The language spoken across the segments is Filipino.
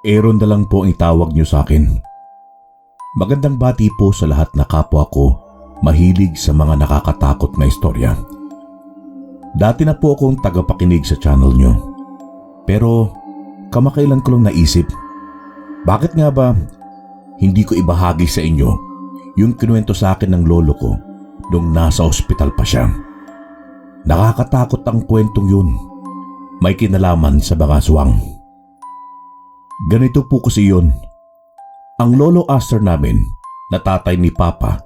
Aaron na lang po ang itawag niyo sa akin. Magandang bati po sa lahat na kapwa ko mahilig sa mga nakakatakot na istorya. Dati na po akong tagapakinig sa channel niyo. Pero kamakailan ko lang naisip, bakit nga ba hindi ko ibahagi sa inyo yung kinuwento sa akin ng lolo ko nung nasa ospital pa siya. Nakakatakot ang kwentong yun. May kinalaman sa mga aswang. Ganito po kasi yun. Ang lolo Aster namin, na tatay ni Papa,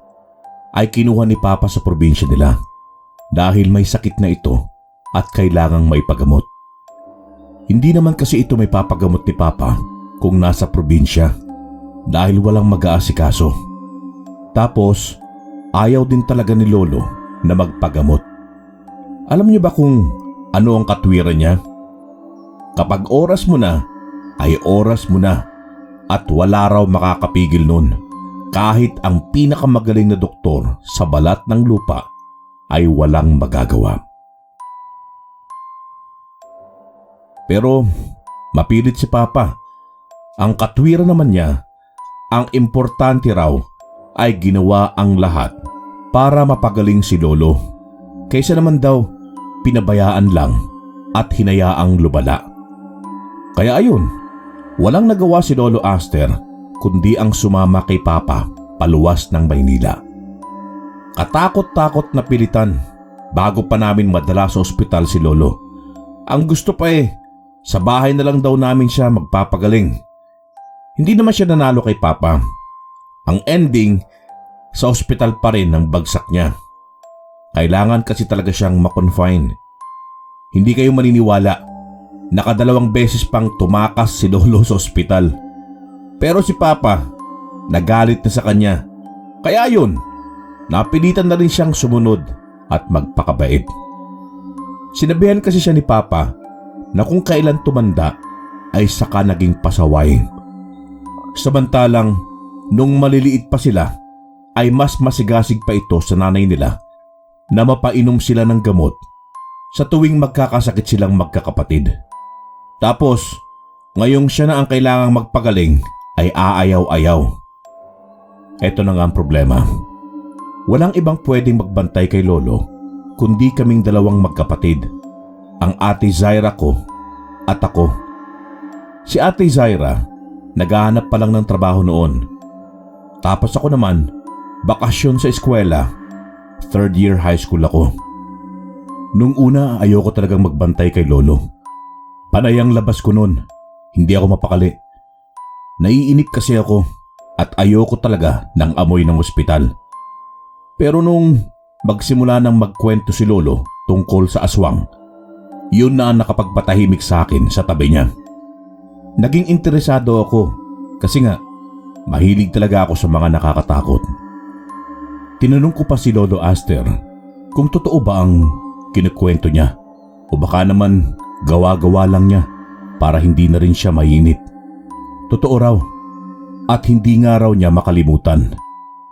ay kinuha ni Papa sa probinsya nila dahil may sakit na ito at kailangang may pagamot. Hindi naman kasi ito may papagamot ni Papa kung nasa probinsya dahil walang mag-aasikaso. Tapos, ayaw din talaga ni lolo na magpagamot. Alam niyo ba kung ano ang katwiran niya? Kapag oras mo na, ay oras mo na at wala raw makakapigil nun. Kahit ang pinakamagaling na doktor sa balat ng lupa ay walang magagawa. Pero mapilit si Papa. Ang katwiran naman niya, ang importante raw ay ginawa ang lahat para mapagaling si lolo. Kaysa naman daw pinabayaan lang at hinayaang lumala. Kaya ayun, walang nagawa si Lolo Aster kundi ang sumama kay Papa paluwas ng Maynila. Katakot-takot na pilitan bago pa namin madala sa ospital si lolo. Ang gusto pa sa bahay na lang daw namin siya magpapagaling. Hindi naman siya nanalo kay Papa. Ang ending, sa ospital pa rin ang bagsak niya. Kailangan kasi talaga siyang makonfine. Hindi kayo maniniwala, nakadalawang beses pang tumakas si lolo sa ospital. Pero si Papa, nagalit na sa kanya. Kaya yun, napilitan na rin siyang sumunod at magpakabait. Sinabihan kasi siya ni Papa na kung kailan tumanda ay saka naging pasaway. Samantalang nung maliliit pa sila ay mas masigasig pa ito sa nanay nila na mapainom sila ng gamot sa tuwing magkakasakit silang magkakapatid. Tapos, ngayong siya na ang kailangang magpagaling ay aayaw-ayaw. Ito na nga ang problema. Walang ibang pwedeng magbantay kay lolo kundi kaming dalawang magkapatid, ang ate Zaira ko at ako. Si ate Zaira, naghahanap pa lang ng trabaho noon. Tapos ako naman, bakasyon sa eskwela. 3rd year high school ako. Nung una, ayoko talagang magbantay kay lolo. Panay ang labas ko noon. Hindi ako mapakali. Naiinip kasi ako at ayoko talaga ng amoy ng ospital. Pero nung magsimula nang magkwento si lolo tungkol sa aswang, yun na ang nakapagpatahimik sa akin sa tabi niya. Naging interesado ako kasi nga mahilig talaga ako sa mga nakakatakot. Tinanong ko pa si Lolo Aster kung totoo ba ang kinukwento niya o baka naman gawa-gawa lang niya para hindi na rin siya mainip. Totoo raw at hindi nga raw niya makalimutan,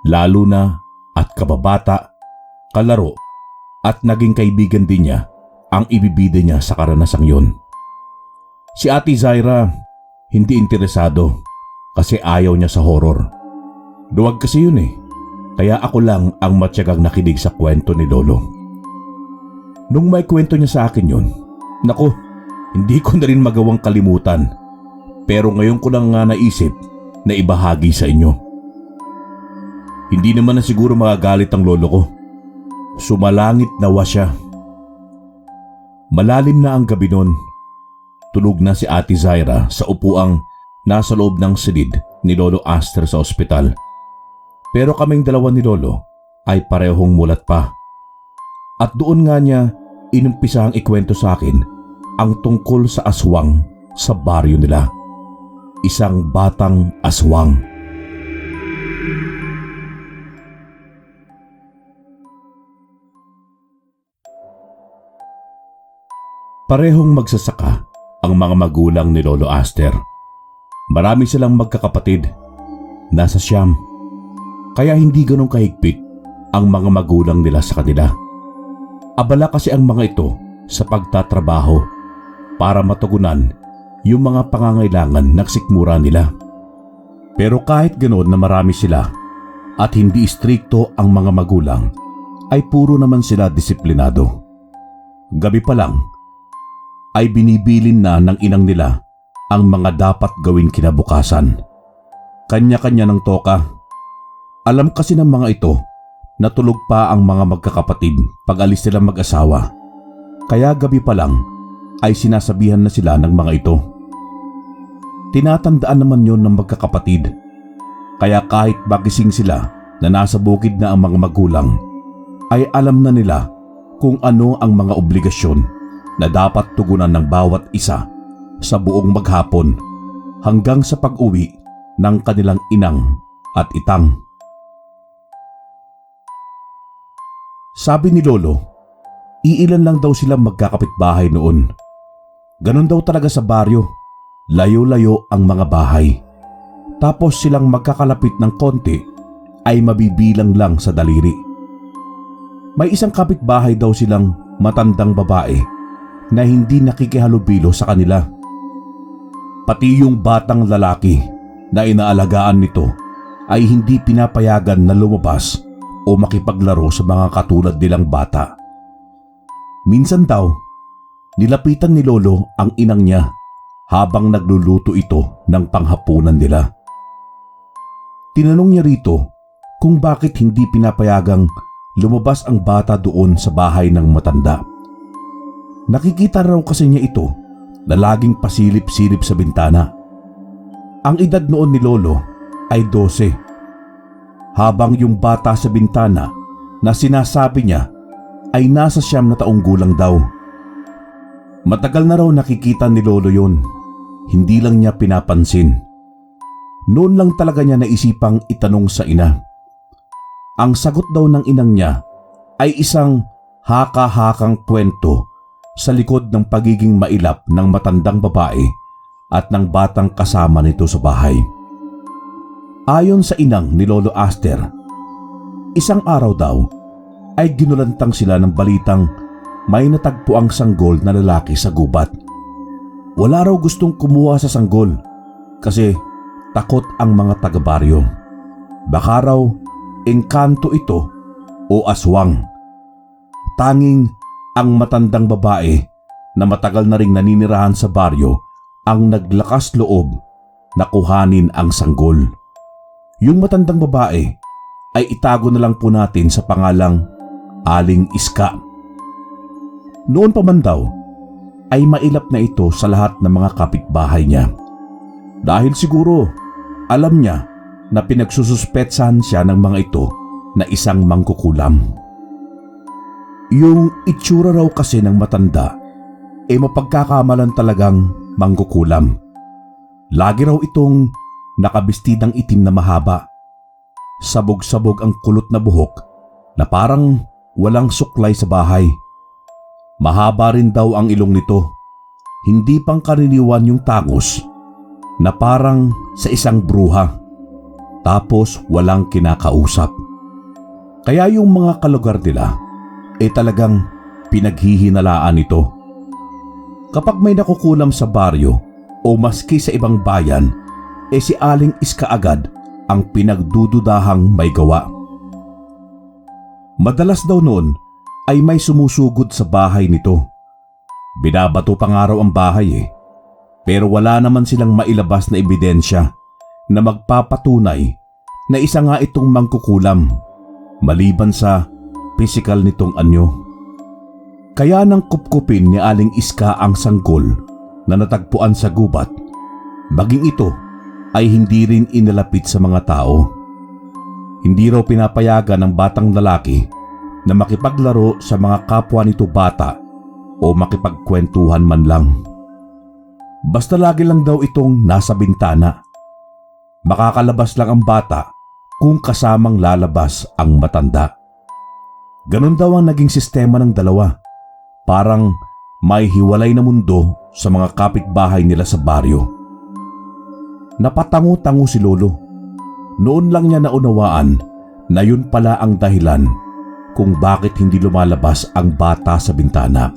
lalo na at kababata, kalaro at naging kaibigan din niya ang ibibida niya sa karanasang yun. Si Ate Zaira hindi interesado kasi ayaw niya sa horror. Duwag kasi yun kaya ako lang ang matyagang nakinig sa kwento ni lolo. Nung may kwento niya sa akin yun, naku, hindi ko na rin magawang kalimutan. Pero ngayon ko lang nga naisip na ibahagi sa inyo. Hindi naman na siguro magagalit ang lolo ko. Sumalangit nawa siya. Malalim na ang gabi nun. Tulog na si Ate Zaira sa upuang nasa loob ng silid ni Lolo Aster sa ospital. Pero kaming dalawa ni lolo ay parehong mulat pa. At doon nga niya inumpisang ikwento sa akin ang tungkol sa aswang sa baryo nila. Isang batang aswang. Parehong magsasaka ang mga magulang ni Lolo Aster. Marami silang magkakapatid. Nasa 9. Kaya hindi ganun kahigpit ang mga magulang nila sa kanila. Abala kasi ang mga ito sa pagtatrabaho para matugunan yung mga pangangailangan ng sikmura nila. Pero kahit ganoon na marami sila at hindi istrikto ang mga magulang, ay puro naman sila disiplinado. Gabi pa lang ay binibilin na ng inang nila ang mga dapat gawin kinabukasan. Kanya-kanya ng toka. Alam kasi ng mga ito na tulog pa ang mga magkakapatid pag alis sila mag-asawa. Kaya gabi pa lang ay sinasabihan na sila ng mga ito. Tinatandaan naman yon ng magkakapatid. Kaya kahit magising sila na nasa bukid na ang mga magulang, ay alam na nila kung ano ang mga obligasyon na dapat tugunan ng bawat isa sa buong maghapon hanggang sa pag-uwi ng kanilang inang at itang. Sabi ni Lolo, iilan lang daw silang magkakapitbahay noon. Ganon daw talaga sa baryo, layo-layo ang mga bahay. Tapos silang magkakalapit ng konti ay mabibilang lang sa daliri. May isang kapitbahay daw silang matandang babae na hindi nakikihalubilo sa kanila. Pati yung batang lalaki na inaalagaan nito ay hindi pinapayagan na lumabas o makipaglaro sa mga katulad nilang bata. Minsan daw, nilapitan ni Lolo ang inang niya habang nagluluto ito ng panghapunan nila. Tinanong niya rito kung bakit hindi pinapayagang lumabas ang bata doon sa bahay ng matanda. Nakikita raw kasi niya ito na laging pasilip-silip sa bintana. Ang edad noon ni Lolo ay 12, habang yung bata sa bintana na sinasabi niya ay nasa 9 na taong gulang daw. Matagal na raw nakikita ni Lolo yun, hindi lang niya pinapansin. Noon lang talaga niya naisipang itanong sa ina. Ang sagot daw ng inang niya ay isang haka-hakang kwento sa likod ng pagiging mailap ng matandang babae at ng batang kasama nito sa bahay. Ayon sa inang ni Lolo Aster, isang araw daw ay ginulantang sila ng balitang may natagpuang sanggol na lalaki sa gubat. Wala raw gustong kumuha sa sanggol kasi takot ang mga taga-baryo. Baka raw engkanto ito o aswang. Tanging ang matandang babae na matagal na ring naninirahan sa baryo ang naglakas loob na kuhanin ang sanggol. Yung matandang babae ay itago na lang po natin sa pangalang Aling Iska. Noon pa man daw ay mailap na ito sa lahat ng mga kapitbahay niya. Dahil siguro alam niya na pinagsususpetsahan siya ng mga ito na isang mangkukulam. Yung itsura raw kasi ng matanda mapagkakamalan talagang mangkukulam. Lagi raw itong nakabistidang itim na mahaba. Sabog-sabog ang kulot na buhok na parang walang suklay sa bahay. Mahaba rin daw ang ilong nito. Hindi pangkaraniwan yung tangos na parang sa isang bruha. Tapos walang kinakausap. Kaya yung mga kalugar nila talagang pinaghihinalaan ito. Kapag may nakukulam sa baryo o maski sa ibang bayan, si Aling Iska agad ang pinagdududahang may gawa. Madalas daw noon ay may sumusugod sa bahay nito. Binabato pa nga raw ang bahay pero wala naman silang mailabas na ebidensya na magpapatunay na isa nga itong mangkukulam maliban sa pisikal nitong anyo. Kaya nang kupkupin ni Aling Iska ang sanggol na natagpuan sa gubat, maging ito ay hindi rin inalapit sa mga tao. Hindi raw pinapayagan ng batang lalaki na makipaglaro sa mga kapwa nito bata o makipagkwentuhan man lang. Basta lagi lang daw itong nasa bintana. Makakalabas lang ang bata kung kasamang lalabas ang matanda. Ganon daw ang naging sistema ng dalawa. Parang may hiwalay na mundo sa mga kapitbahay nila sa baryo. Napatango-tango si Lolo. Noon lang niya naunawaan na yun pala ang dahilan kung bakit hindi lumalabas ang bata sa bintana.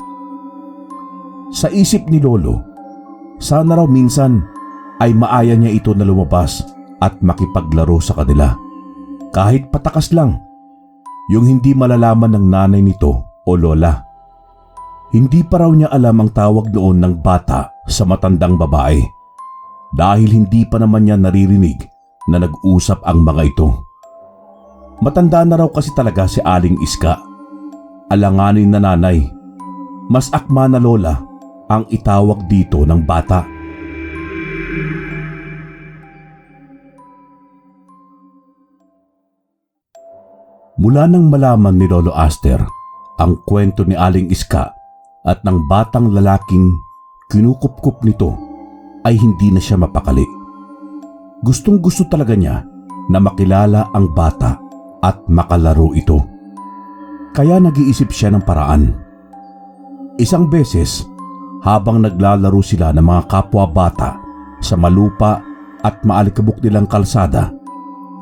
Sa isip ni Lolo, Sana raw minsan ay maaya niya ito na lumabas at makipaglaro sa kanila. Kahit patakas lang, yung hindi malalaman ng nanay nito o lola. Hindi pa raw niya alam ang tawag noon ng bata sa matandang babae dahil hindi pa naman niya naririnig na nag-usap ang mga ito. Matanda na raw kasi talaga si Aling Iska. Alanganin na nanay, mas akma na lola ang itawag dito ng bata. Mula nang malaman ni Lolo Aster ang kwento ni Aling Iska at ng batang lalaking kinukupkup nito, ay hindi na siya mapakali. Gustong gusto talaga niya na makilala ang bata at makalaro ito. Kaya nag-iisip siya ng paraan. Isang beses, habang naglalaro sila ng mga kapwa bata sa malupa at maalikabok nilang kalsada,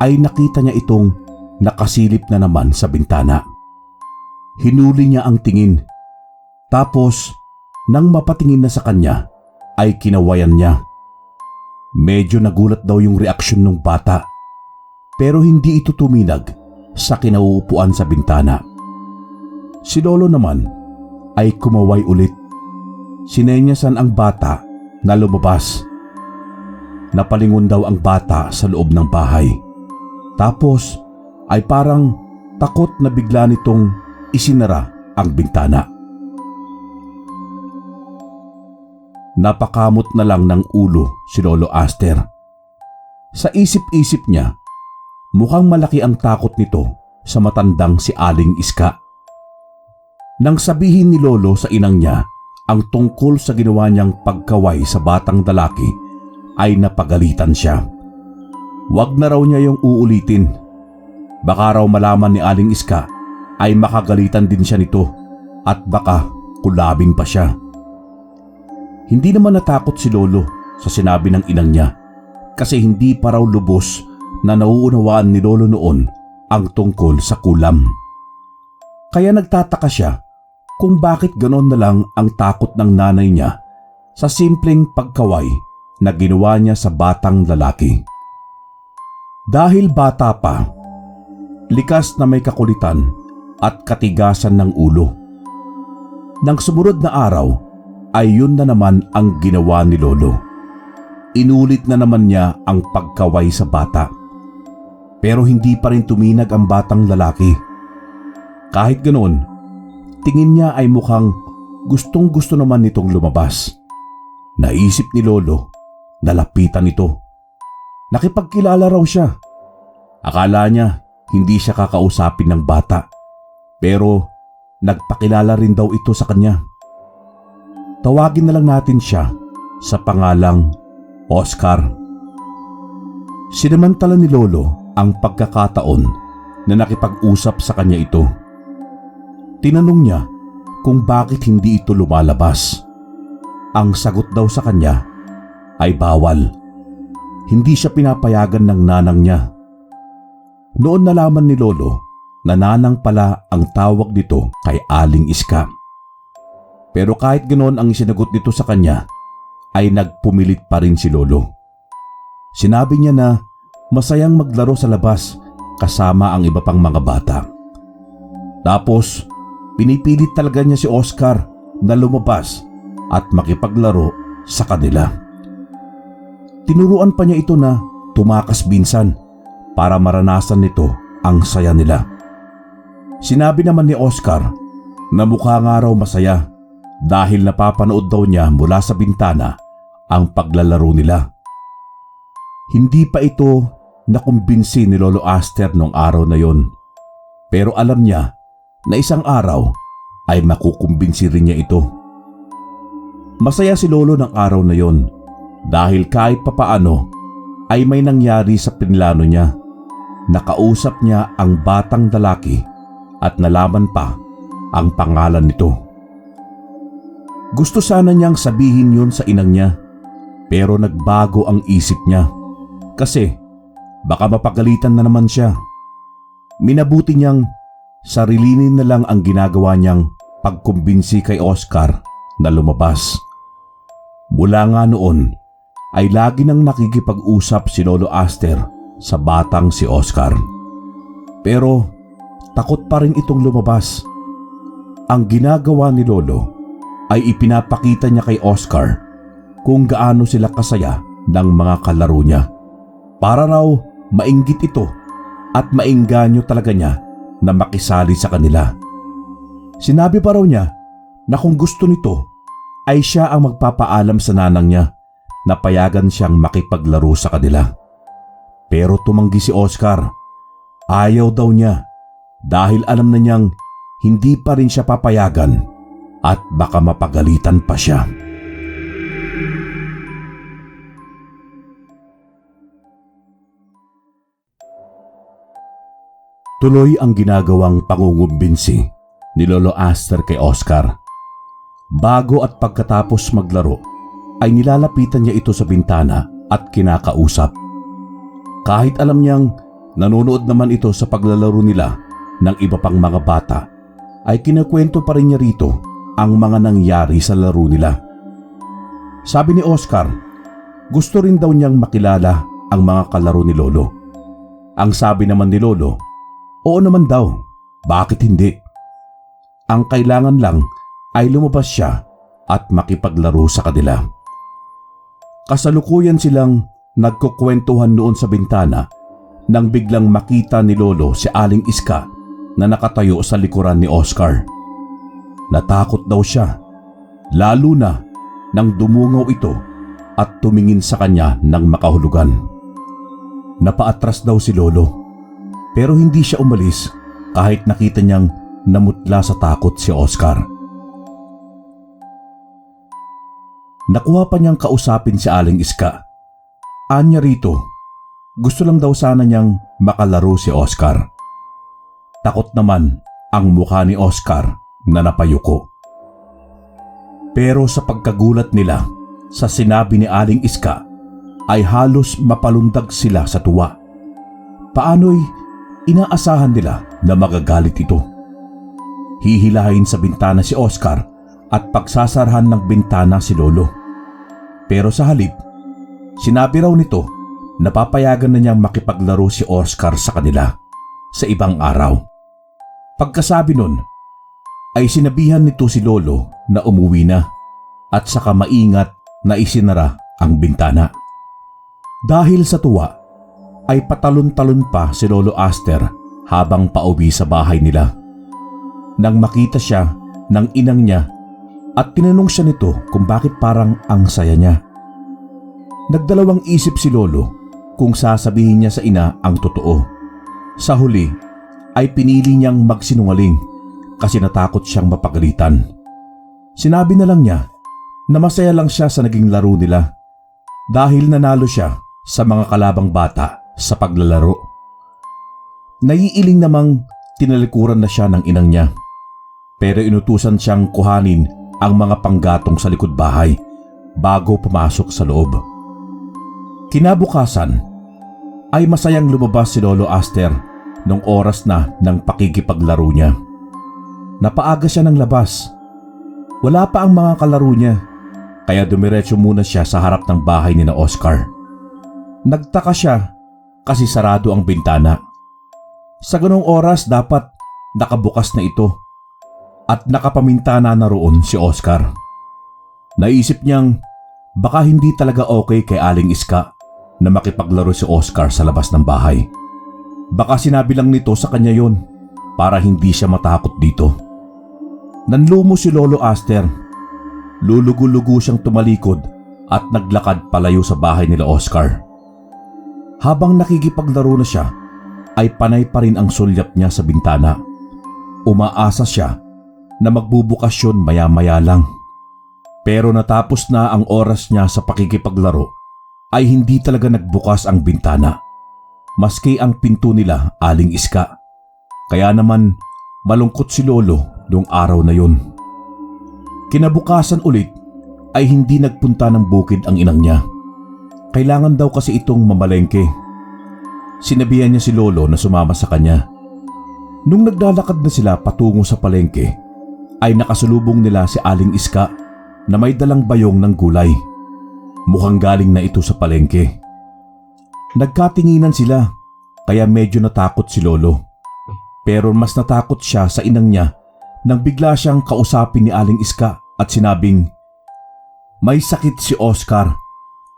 ay nakita niya itong nakasilip na naman sa bintana. Hinuli niya ang tingin. Tapos, nang mapatingin na sa kanya, ay kinawayan niya. Medyo nagulat daw yung reaksyon ng bata, pero hindi ito tuminag sa kinauupuan sa bintana. Si Lolo naman ay kumaway ulit. Sinenyasan ang bata na lumabas. Napalingon daw ang bata sa loob ng bahay. Tapos ay parang takot na bigla nitong isinara ang bintana. Napakamot na lang ng ulo si Lolo Aster. Sa isip-isip niya, mukhang malaki ang takot nito sa matandang si Aling Iska. Nang sabihin ni Lolo sa inang niya ang tungkol sa ginawa niyang pagkaway sa batang lalaki, ay napagalitan siya. Wag na raw niya yung uulitin. Baka raw malaman ni Aling Iska ay makagalitan din siya nito at baka kulabing pa siya. Hindi naman natakot si Lolo sa sinabi ng inang niya kasi hindi pa raw lubos na nauunawaan ni Lolo noon ang tungkol sa kulam. Kaya nagtataka siya kung bakit ganon na lang ang takot ng nanay niya sa simpleng pagkaway na ginawa niya sa batang lalaki. Dahil bata pa, likas na may kakulitan at katigasan ng ulo. Nang sumunod na araw, ay yun na naman ang ginawa ni Lolo. Inulit na naman niya ang pagkaway sa bata. Pero hindi pa rin tuminag ang batang lalaki. Kahit ganoon, tingin niya ay mukhang gustong gusto naman nitong lumabas. Naisip ni Lolo na lapitan ito. Nakipagkilala raw siya. Akala niya hindi siya kakausapin ng bata. Pero nagpakilala rin daw ito sa kanya. Tawagin na lang natin siya sa pangalang Oscar. Sinamantala ni Lolo ang pagkakataon na nakipag-usap sa kanya ito. Tinanong niya kung bakit hindi ito lumalabas. Ang sagot daw sa kanya ay bawal. Hindi siya pinapayagan ng nanang niya. Noon nalaman ni Lolo na nanang pala ang tawag nito kay Aling Iska. Pero kahit ganoon ang isinagot nito sa kanya, ay nagpumilit pa rin si Lolo. Sinabi niya na masayang maglaro sa labas kasama ang iba pang mga bata. Tapos, pinipilit talaga niya si Oscar na lumabas at makipaglaro sa kanila. Tinuruan pa niya ito na tumakas minsan para maranasan nito ang saya nila. Sinabi naman ni Oscar na mukha nga raw masaya dahil napapanood daw niya mula sa bintana ang paglalaro nila. Hindi pa ito nakumbinsi ni Lolo Aster noong araw na yon. Pero alam niya na isang araw ay makukumbinsi rin niya ito. Masaya si Lolo ng araw na yon dahil kahit papaano ay may nangyari sa pinlano niya. Nakausap niya ang batang lalaki at nalaman pa ang pangalan nito. Gusto sana niyang sabihin yun sa inang niya, pero nagbago ang isip niya kasi baka mapagalitan na naman siya. Minabuti niyang sarilinin na lang ang ginagawa niyang pagkumbinsi kay Oscar na lumabas. Mula nga noon ay lagi nang nakikipag-usap si Lolo Aster sa batang si Oscar. Pero takot pa rin itong lumabas. Ang ginagawa ni Lolo ay ipinapakita niya kay Oscar kung gaano sila kasaya ng mga kalaro niya. Para raw mainggit ito at maengganyo talaga niya na makisali sa kanila. Sinabi pa raw niya na kung gusto nito ay siya ang magpapaalam sa nanang niya na payagan siyang makipaglaro sa kanila. Pero tumanggi si Oscar. Ayaw daw niya dahil alam na niyang hindi pa rin siya papayagan at baka mapagalitan pa siya. Tuloy ang ginagawang pangungumbinsi ni Lolo Aster kay Oscar. Bago at pagkatapos maglaro ay nilalapitan niya ito sa bintana at kinakausap. Kahit alam niyang nanonood naman ito sa paglalaro nila ng iba pang mga bata, ay kinakwento pa rin niya rito ang mga nangyari sa laro nila. Sabi ni Oscar, gusto rin daw niyang makilala ang mga kalaro ni Lolo. Ang sabi naman ni Lolo, oo naman daw, bakit hindi? Ang kailangan lang ay lumabas siya at makipaglaro sa kanila. Kasalukuyan silang nagkukwentuhan noon sa bintana nang biglang makita ni Lolo si Aling Iska na nakatayo sa likuran ni Oscar. Natakot daw siya, lalo na nang dumungaw ito at tumingin sa kanya ng makahulugan. Napaatras daw si Lolo, pero hindi siya umalis kahit nakita niyang namutla sa takot si Oscar. Nakuha pa niyang kausapin si Aling Iska. Anya rito, gusto lang daw sana niyang makalaro si Oscar. Takot naman ang mukha ni Oscar na napayuko. Pero sa pagkagulat nila sa sinabi ni Aling Iska ay halos mapalundag sila sa tuwa. Paano'y inaasahan nila na magagalit ito? Hihilahin sa bintana si Oscar at pagsasarahan ng bintana si Lolo. Pero sa halip, sinabi raw nito na papayagan na niyang makipaglaro si Oscar sa kanila sa ibang araw. Pagkasabi nun, ay sinabihan nito si Lolo na umuwi na at saka maingat na isinara ang bintana. Dahil sa tuwa, ay patalon-talon pa si Lolo Aster habang pauwi sa bahay nila. Nang makita siya ng inang niya at tinanong siya nito kung bakit parang ang saya niya. Nagdalawang isip si Lolo kung sasabihin niya sa ina ang totoo. Sa huli ay pinili niyang magsinungaling kasi natakot siyang mapagalitan. Sinabi na lang niya na masaya lang siya sa naging laro nila dahil nanalo siya sa mga kalabang bata sa paglalaro. Naiiling namang tinalikuran na siya ng inang niya, pero inutusan siyang kuhanin ang mga panggatong sa likod bahay bago pumasok sa loob. Kinabukasan ay masayang lumabas si Lolo Aster nung oras na ng pakikipaglaro niya. Napaaga siya ng labas. Wala pa ang mga kalaro niya, kaya dumiretso muna siya sa harap ng bahay ni na Oscar. Nagtaka siya kasi sarado ang bintana. Sa ganong oras dapat nakabukas na ito at nakapamintana na roon si Oscar. Naisip niyang baka hindi talaga okay kay Aling Iska na makipaglaro si Oscar sa labas ng bahay. Baka sinabi lang nito sa kanya yon para hindi siya matakot dito. Nanlumo si Lolo Aster. Lulugo-lugo siyang tumalikod at naglakad palayo sa bahay nila Oscar. Habang nakikipaglaro na siya, ay panay pa rin ang sulyap niya sa bintana. Umaasa siya na magbubukas yun maya-maya lang. Pero natapos na ang oras niya sa pakikipaglaro, ay hindi talaga nagbukas ang bintana. Maski ang pinto nila Aling Iska. Kaya naman malungkot si Lolo noong araw na yun. Kinabukasan ulit ay hindi nagpunta ng bukid ang inang niya. Kailangan daw kasi itong mamalengke. Sinabihan niya si Lolo na sumama sa kanya. Nung naglalakad na sila patungo sa palengke, ay nakasulubong nila si Aling Iska na may dalang bayong ng gulay. Mukhang galing na ito sa palengke. Nagkatinginan sila kaya medyo natakot si Lolo. Pero mas natakot siya sa inang niya nang bigla siyang kausapin ni Aling Iska at sinabing, may sakit si Oscar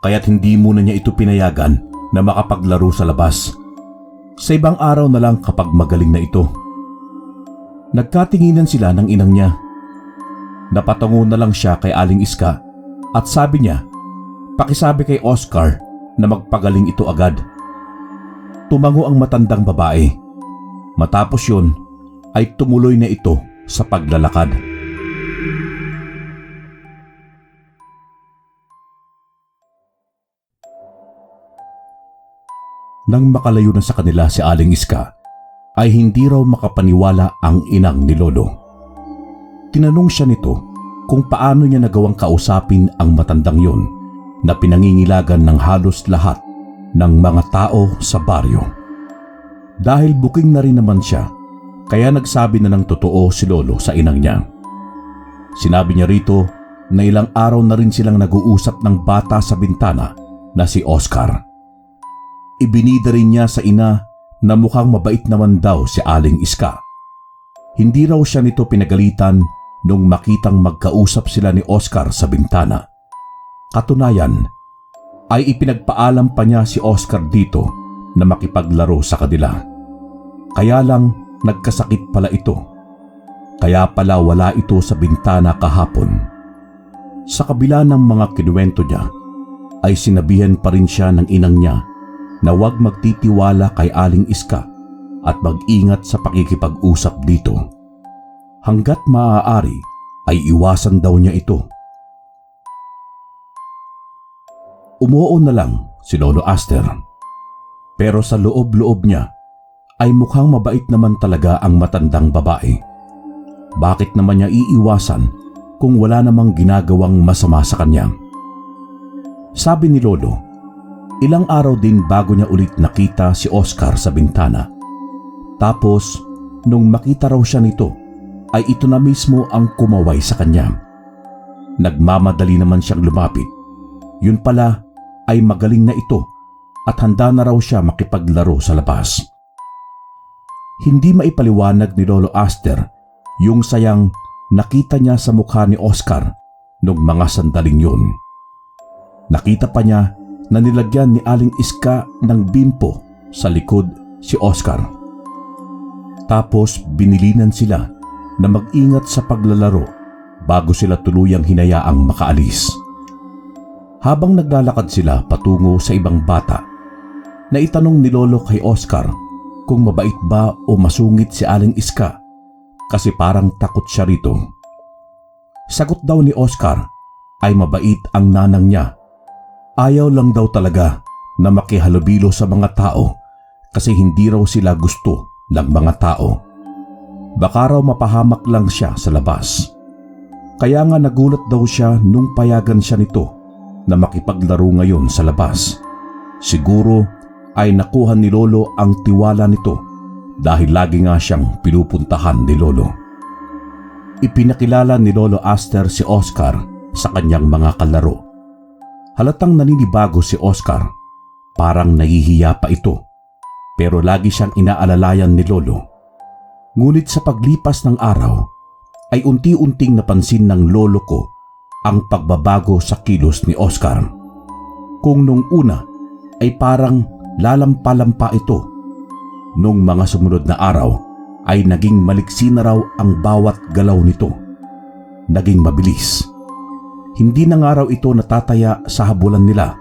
kaya't hindi muna niya ito pinayagan na makapaglaro sa labas. Sa ibang araw na lang kapag magaling na ito. Nagkatinginan sila ng inang niya. Napatungo na lang siya kay Aling Iska at sabi niya, pakisabi kay Oscar na magpagaling ito agad. Tumango ang matandang babae. Matapos yun ay tumuloy na ito sa paglalakad. Nang makalayo na sa kanila si Aling Iska, ay hindi raw makapaniwala ang inang ni Lolo. Tinanong siya nito kung paano niya nagawang kausapin ang matandang yon na pinangingilagan ng halos lahat ng mga tao sa baryo. Dahil buking na rin naman siya, kaya nagsabi na ng totoo si Lolo sa inang niya. Sinabi niya rito na ilang araw na rin silang nag-uusap ng bata sa bintana na si Oscar. Ibinida rin niya sa ina na mukhang mabait naman daw si Aling Iska. Hindi raw siya nito pinagalitan nung makitang magkausap sila ni Oscar sa bintana. Katunayan, ay ipinagpaalam pa niya si Oscar dito na makipaglaro sa kanila. Kaya lang nagkasakit pala ito. Kaya pala wala ito sa bintana kahapon. Sa kabila ng mga kinuwento niya, ay sinabihan pa rin siya ng inang niya na huwag magtitiwala kay Aling Iska at mag-ingat sa pakikipag-usap dito. Hanggat maaari ay iwasan daw niya ito. Umuo na lang si Lolo Aster. Pero sa loob-loob niya ay mukhang mabait naman talaga ang matandang babae. Bakit naman niya iiwasan kung wala namang ginagawang masama sa kanya? Sabi ni Lolo, ilang araw din bago niya ulit nakita si Oscar sa bintana. Tapos, nung makita raw siya nito, ay ito na mismo ang kumaway sa kanya. Nagmamadali naman siyang lumapit. Yun pala ay magaling na ito at handa na raw siya makipaglaro sa labas. Hindi maipaliwanag ni Lolo Aster yung sayang nakita niya sa mukha ni Oscar nung mga sandaling yun. Nakita pa niya na nilagyan ni Aling Iska ng bimpo sa likod si Oscar. Tapos binilinan sila na mag-ingat sa paglalaro bago sila tuluyang hinayaang makaalis. Habang naglalakad sila patungo sa ibang bata, naitanong ni Lolo kay Oscar kung mabait ba o masungit si Aling Iska kasi parang takot siya rito. Sagot daw ni Oscar ay mabait ang nanang niya. Ayaw lang daw talaga na makihalubilo sa mga tao kasi hindi raw sila gusto ng mga tao. Baka raw mapahamak lang siya sa labas. Kaya nga nagulat daw siya nung payagan siya nito na makipaglaro ngayon sa labas. Siguro ay nakuha ni Lolo ang tiwala nito dahil lagi nga siyang pinupuntahan ni Lolo. Ipinakilala ni Lolo Aster si Oscar sa kanyang mga kalaro. Halatang naninibago si Oscar, parang nahihiya pa ito, pero lagi siyang inaalalayan ni Lolo. Ngunit sa paglipas ng araw, ay unti-unting napansin ng lolo ko ang pagbabago sa kilos ni Oscar. Kung nung una ay parang lalampa-lampa ito, nung mga sumunod na araw ay naging maliksi na raw ang bawat galaw nito. Naging mabilis. Hindi na nga raw ito natataya sa habulan nila.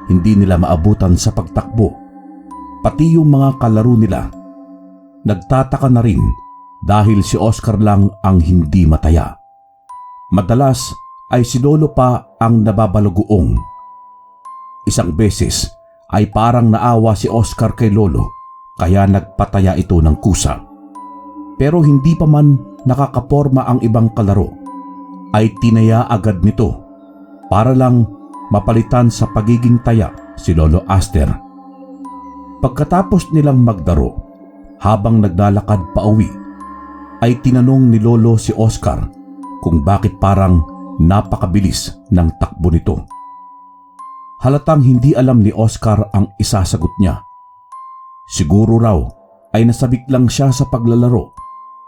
Hindi nila maabutan sa pagtakbo. Pati yung mga kalaro nila. Nagtataka na rin dahil si Oscar lang ang hindi mataya. Madalas ay si Lolo pa ang nababalugoong. Isang beses ay parang naawa si Oscar kay Lolo kaya nagpataya ito ng kusa. Pero hindi pa man nakakaporma ang ibang kalaro, ay tinaya agad nito para lang mapalitan sa pagiging taya si Lolo Aster. Pagkatapos nilang magdaro, habang naglalakad pa uwi, ay tinanong ni Lolo si Oscar kung bakit parang napakabilis ng takbo nito. Halatang hindi alam ni Oscar ang isasagot niya. Siguro raw ay nasabik lang siya sa paglalaro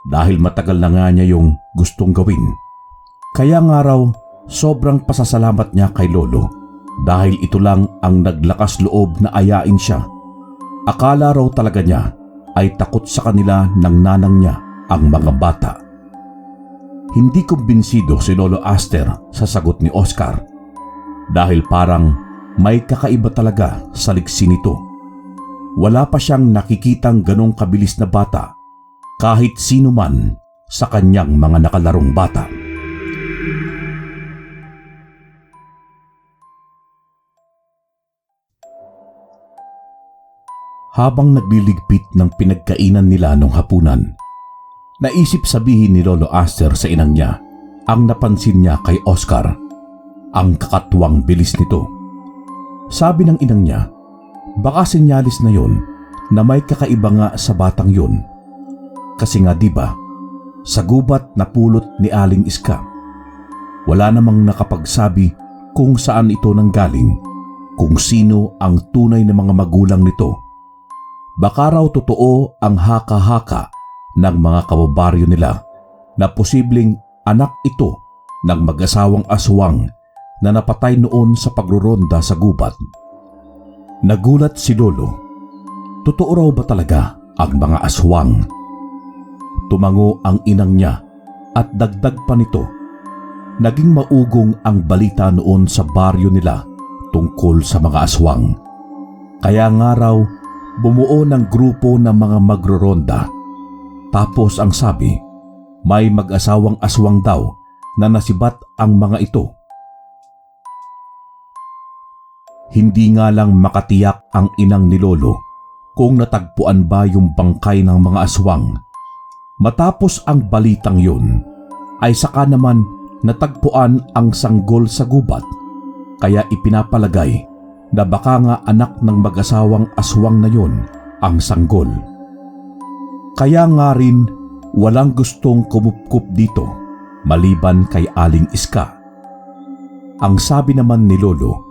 dahil matagal na nga niya yung gustong gawin. Kaya nga raw sobrang pasasalamat niya kay Lolo dahil ito lang ang naglakas loob na ayain siya. Akala raw talaga niya ay takot sa kanila ng nanang niya ang mga bata. Hindi kumbinsido si Lolo Aster sa sagot ni Oscar dahil parang may kakaiba talaga sa liksi nito. Wala pa siyang nakikitang ganong kabilis na bata kahit sino man sa kanyang mga nakalarong bata. Habang nagliligpit ng pinagkainan nila nung hapunan, naisip sabihin ni Lolo Aster sa inang niya ang napansin niya kay Oscar, ang kakatuwang bilis nito. Sabi ng inang niya, baka senyalis na yon na may kakaiba nga sa batang yon. Kasi nga diba, sa gubat na pulot ni Aling Iska, wala namang nakapagsabi kung saan ito nanggaling, kung sino ang tunay na mga magulang nito. Baka raw totoo ang haka-haka ng mga kababaryo nila na posibleng anak ito ng mag-asawang aswang na napatay noon sa pagruronda sa gubat. Nagulat si Lolo. Totoo raw ba talaga ang mga aswang? Tumango ang inang niya at dagdag pa nito, naging maugong ang balita noon sa baryo nila tungkol sa mga aswang. Kaya nga raw bumuo ng grupo ng mga magruronda. Tapos ang sabi, may mag-asawang aswang daw na nasibat ang mga ito. Hindi nga lang makatiyak ang inang ni Lolo kung natagpuan ba yung bangkay ng mga aswang. Matapos ang balitang yun, ay saka naman natagpuan ang sanggol sa gubat, kaya ipinapalagay na baka nga anak ng mag-asawang aswang na yun ang sanggol. Kaya nga rin walang gustong kumupkup dito maliban kay Aling Iska. Ang sabi naman ni Lolo,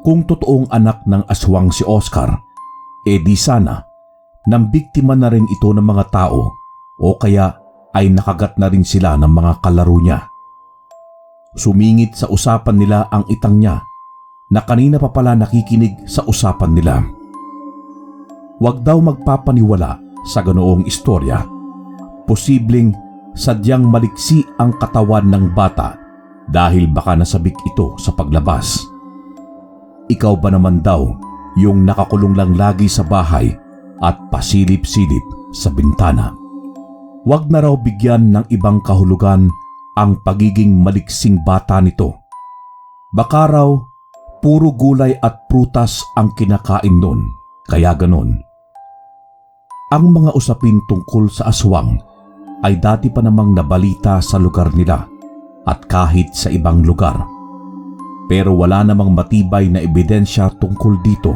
kung totoong anak ng aswang si Oscar, di sana nang biktima na rin ito ng mga tao o kaya ay nakagat na rin sila ng mga kalaro niya. Sumingit sa usapan nila ang itang niya na kanina pa pala nakikinig sa usapan nila. Huwag daw magpapaniwala sa ganoong istorya. Posibleng sadyang maliksi ang katawan ng bata dahil baka nasabik ito sa paglabas. Ikaw ba naman daw yung nakakulong lang lagi sa bahay at pasilip-silip sa bintana? Huwag na raw bigyan ng ibang kahulugan ang pagiging maliksing bata nito. Baka raw puro gulay at prutas ang kinakain nun, kaya ganon. Ang mga usapin tungkol sa aswang ay dati pa namang nabalita sa lugar nila at kahit sa ibang lugar. Pero wala namang matibay na ebidensya tungkol dito.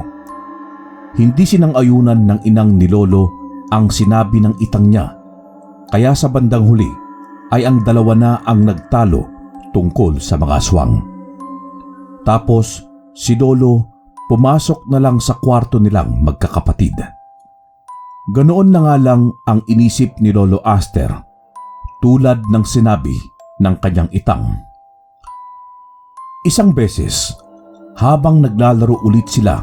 Hindi sinang-ayunan ng inang ni Lolo ang sinabi ng itang niya, kaya sa bandang huli ay ang dalawa na ang nagtalo tungkol sa mga aswang. Tapos si Lolo pumasok na lang sa kwarto nilang magkakapatid. Ganoon na nga lang ang inisip ni Lolo Aster, tulad ng sinabi ng kanyang itang. Isang beses, habang naglalaro ulit sila,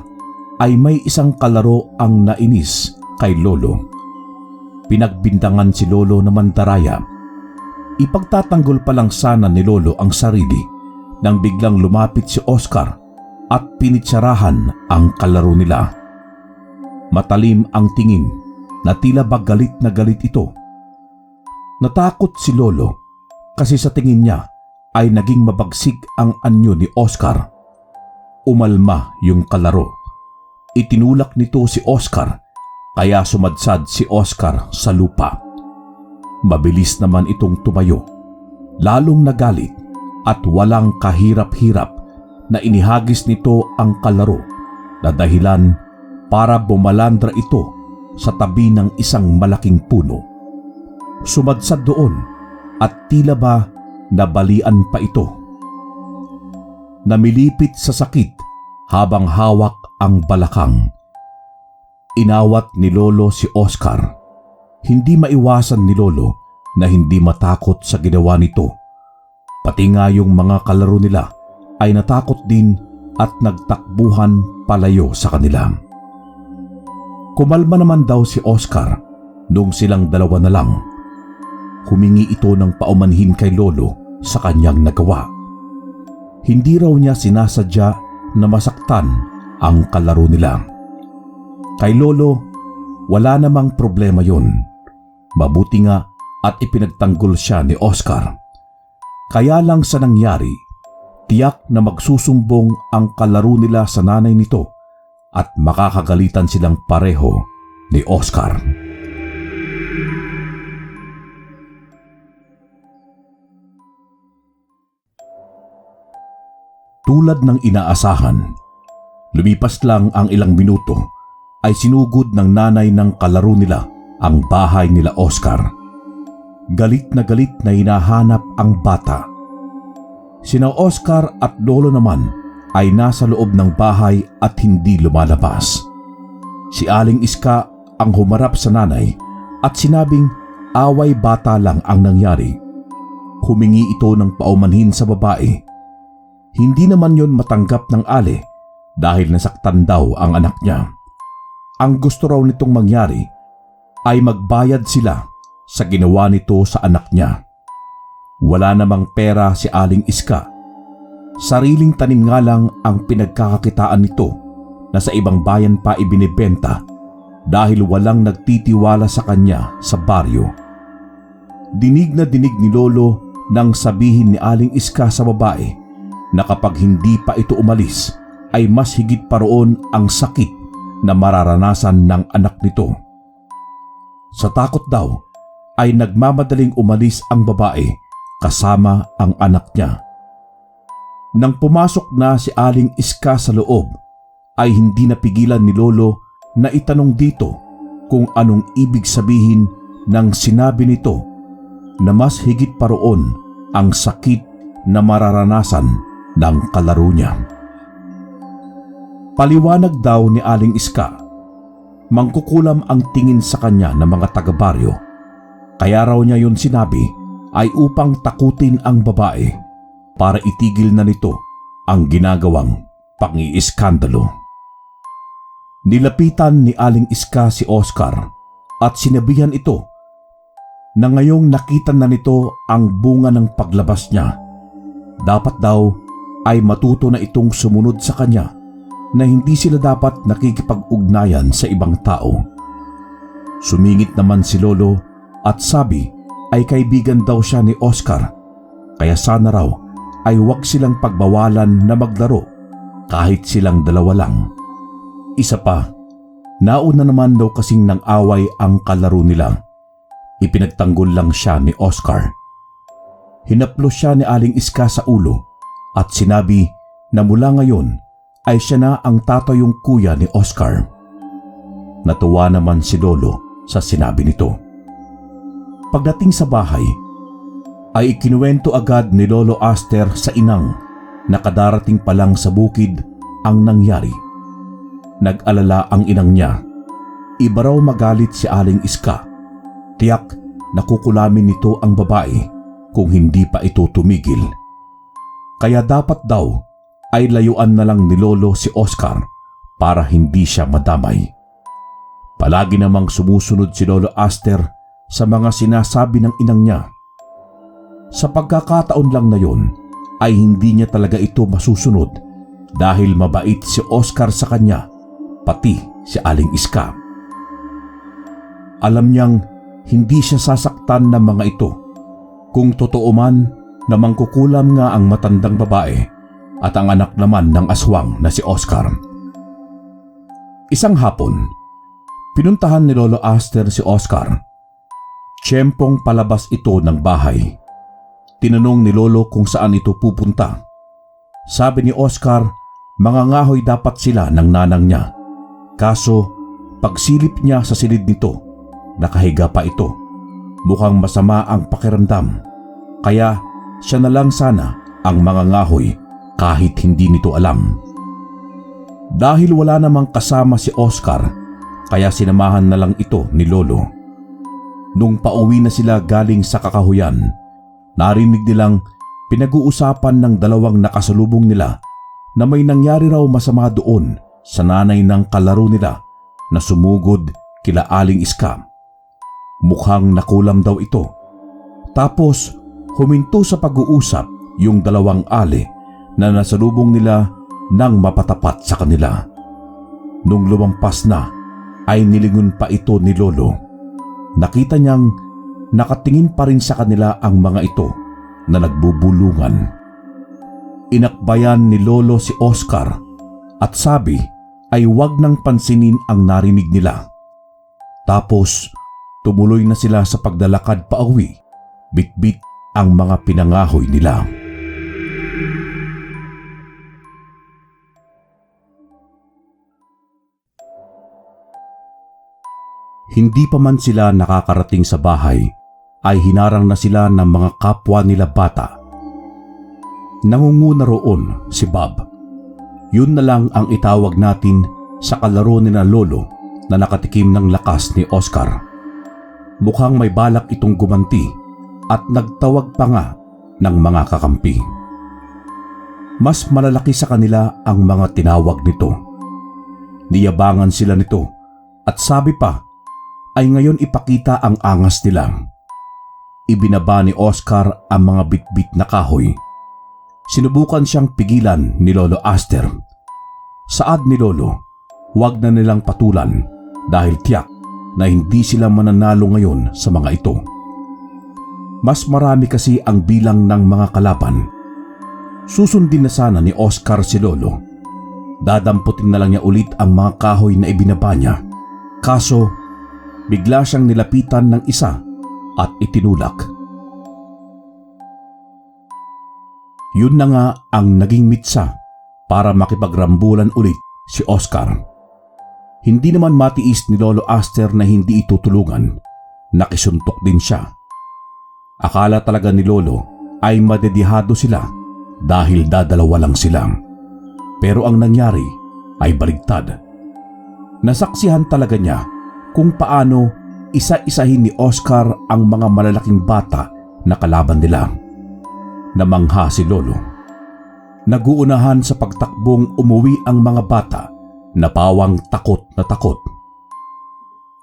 ay may isang kalaro ang nainis kay Lolo. Pinagbintangan si Lolo na mandaraya. Ipagtatanggol pa lang sana ni Lolo ang sarili nang biglang lumapit si Oscar at pinitsarahan ang kalaro nila. Matalim ang tingin na tila ba galit na galit ito. Natakot si Lolo kasi sa tingin niya ay naging mabagsik ang anyo ni Oscar. Umalma yung kalaro. Itinulak nito si Oscar kaya sumadsad si Oscar sa lupa. Mabilis naman itong tumayo. Lalong nagalit at walang kahirap-hirap na inihagis nito ang kalaro na dahilan para bumalandra ito sa tabi ng isang malaking puno. Sumadsad doon at tila ba nabalian pa ito. Namilipit sa sakit habang hawak ang balakang. Inawat ni Lolo si Oscar. Hindi maiwasan ni Lolo na hindi matakot sa ginawa nito. Pati nga yung mga kalaro nila ay natakot din at nagtakbuhan palayo sa kanila. Kumalma naman daw si Oscar nung silang dalawa na lang. Humingi ito ng paumanhin kay Lolo sa kanyang nagawa. Hindi raw niya sinasadya na masaktan ang kalaro nila. Kay Lolo, wala namang problema yun. Mabuti nga at ipinagtanggol siya ni Oscar. Kaya lang sa nangyari, tiyak na magsusumbong ang kalaro nila sa nanay nito at makakagalitan silang pareho ni Oscar. Tulad ng inaasahan, lumipas lang ang ilang minuto ay sinugod ng nanay ng kalaro nila ang bahay nila Oscar. Galit na hinahanap ang bata. Sina Oscar at Lolo naman ay nasa loob ng bahay at hindi lumalabas. Si Aling Iska ang humarap sa nanay at sinabing away bata lang ang nangyari. Humingi ito ng paumanhin sa babae. Hindi naman yon matanggap ng Ale dahil nasaktan daw ang anak niya. Ang gusto raw nitong mangyari ay magbayad sila sa ginawa nito sa anak niya. Wala namang pera si Aling Iska. Sariling tanim nga lang ang pinagkakakitaan nito na sa ibang bayan pa ibinebenta dahil walang nagtitiwala sa kanya sa baryo. Dinig na dinig ni Lolo nang sabihin ni Aling Iska sa babae na kapag hindi pa ito umalis ay mas higit pa roon ang sakit na mararanasan ng anak nito. Sa takot daw ay nagmamadaling umalis ang babae kasama ang anak niya. Nang pumasok na si Aling Iska sa loob ay hindi napigilan ni Lolo na itanong dito kung anong ibig sabihin ng sinabi nito na mas higit pa roon ang sakit na mararanasan ng kalaro niya. Paliwanag daw ni Aling Iska, mangkukulam ang tingin sa kanya ng mga taga-baryo. Kaya raw niya yun sinabi ay upang takutin ang babae para itigil na nito ang ginagawang pang-iiskandalo. Nilapitan ni Aling Iska si Oscar at sinabihan ito na ngayong nakita na nito ang bunga ng paglabas niya, dapat daw ay matuto na itong sumunod sa kanya na hindi sila dapat nakikipag-ugnayan sa ibang tao. Sumingit naman si Lolo at sabi ay kaibigan daw siya ni Oscar, kaya sana raw ay huwag silang pagbawalan na maglaro kahit silang dalawa lang. Isa pa, nauna naman daw kasing nang away ang kalaro nila. Ipinagtanggol lang siya ni Oscar. Hinaplos siya ni Aling Iska sa ulo at sinabi na mula ngayon ay siya na ang tatayong kuya ni Oscar. Natuwa naman si Lolo sa sinabi nito. Pagdating sa bahay, ay ikinuwento agad ni Lolo Aster sa inang na kadarating pa lang sa bukid ang nangyari. Nag-alala ang inang niya. Iba raw magalit si Aling Iska. Tiyak nakukulamin nito ang babae kung hindi pa ito tumigil. Kaya dapat daw ay layuan na lang ni Lolo si Oscar para hindi siya madamay. Palagi namang sumusunod si Lolo Aster sa mga sinasabi ng inang niya. Sa pagkakataon lang na yon ay hindi niya talaga ito masusunod dahil mabait si Oscar sa kanya, pati si Aling Iska. Alam niyang hindi siya sasaktan ng mga ito kung totoo man na mangkukulam nga ang matandang babae at ang anak naman ng aswang na si Oscar. Isang hapon, pinuntahan ni Lolo Aster si Oscar. Tiyempong palabas ito ng bahay. Tinanong ni Lolo kung saan ito pupunta. Sabi ni Oscar, mangangahoy dapat sila ng nanang niya. Kaso, pagsilip niya sa silid nito, nakahiga pa ito. Mukhang masama ang pakiramdam. Kaya siya na lang sana ang mangangahoy kahit hindi nito alam. Dahil wala namang kasama si Oscar, kaya sinamahan na lang ito ni Lolo. Nung pauwi na sila galing sa kakahuyan, narinig nilang pinag-uusapan ng dalawang nakasalubong nila na may nangyari raw masama doon sa nanay ng kalaro nila na sumugod kila Aling Iska. Mukhang nakulam daw ito. Tapos huminto sa pag-uusap yung dalawang ali na nasalubong nila nang mapatapat sa kanila. Nung lumampas na ay nilingon pa ito ni Lolo. Nakita niyang nakatingin pa rin sa kanila ang mga ito na nagbubulungan. Inakbayan ni Lolo si Oscar at sabi ay huwag nang pansinin ang narinig nila. Tapos tumuloy na sila sa paglalakad pauwi, bitbit ang mga pinangahoy nila. Hindi pa man sila nakakarating sa bahay ay hinarang na sila ng mga kapwa nila bata. Nangunguna roon si Bob. Yun na lang ang itawag natin sa kalaro ni na Lolo na nakatikim ng lakas ni Oscar. Mukhang may balak itong gumanti at nagtawag pa nga ng mga kakampi. Mas malalaki sa kanila ang mga tinawag nito. Niyabangan sila nito at sabi pa ay ngayon ipakita ang angas nila. Ibinaba ni Oscar ang mga bitbit na kahoy. Sinubukan siyang pigilan ni Lolo Aster. Saad ni Lolo, huwag na nilang patulan dahil tiyak na hindi sila mananalo ngayon sa mga ito. Mas marami kasi ang bilang ng mga kalaban. Susundin na sana ni Oscar si Lolo. Dadamputin na lang niya ulit ang mga kahoy na ibinaba niya. Kaso, bigla siyang nilapitan ng isa at itinulak. Yun na nga ang naging mitsa para makipagrambulan ulit si Oscar. Hindi naman matiis ni Lolo Aster na hindi itutulungan. Nakisuntok din siya. Akala talaga ni Lolo ay madedihado sila dahil dadalawa lang sila. Pero ang nangyari ay baligtad. Nasaksihan talaga niya kung paano isa-isahin ni Oscar ang mga malalaking bata na kalaban nila. Namangha si Lolo. Naguunahan sa pagtakbong umuwi ang mga bata na pawang takot na takot.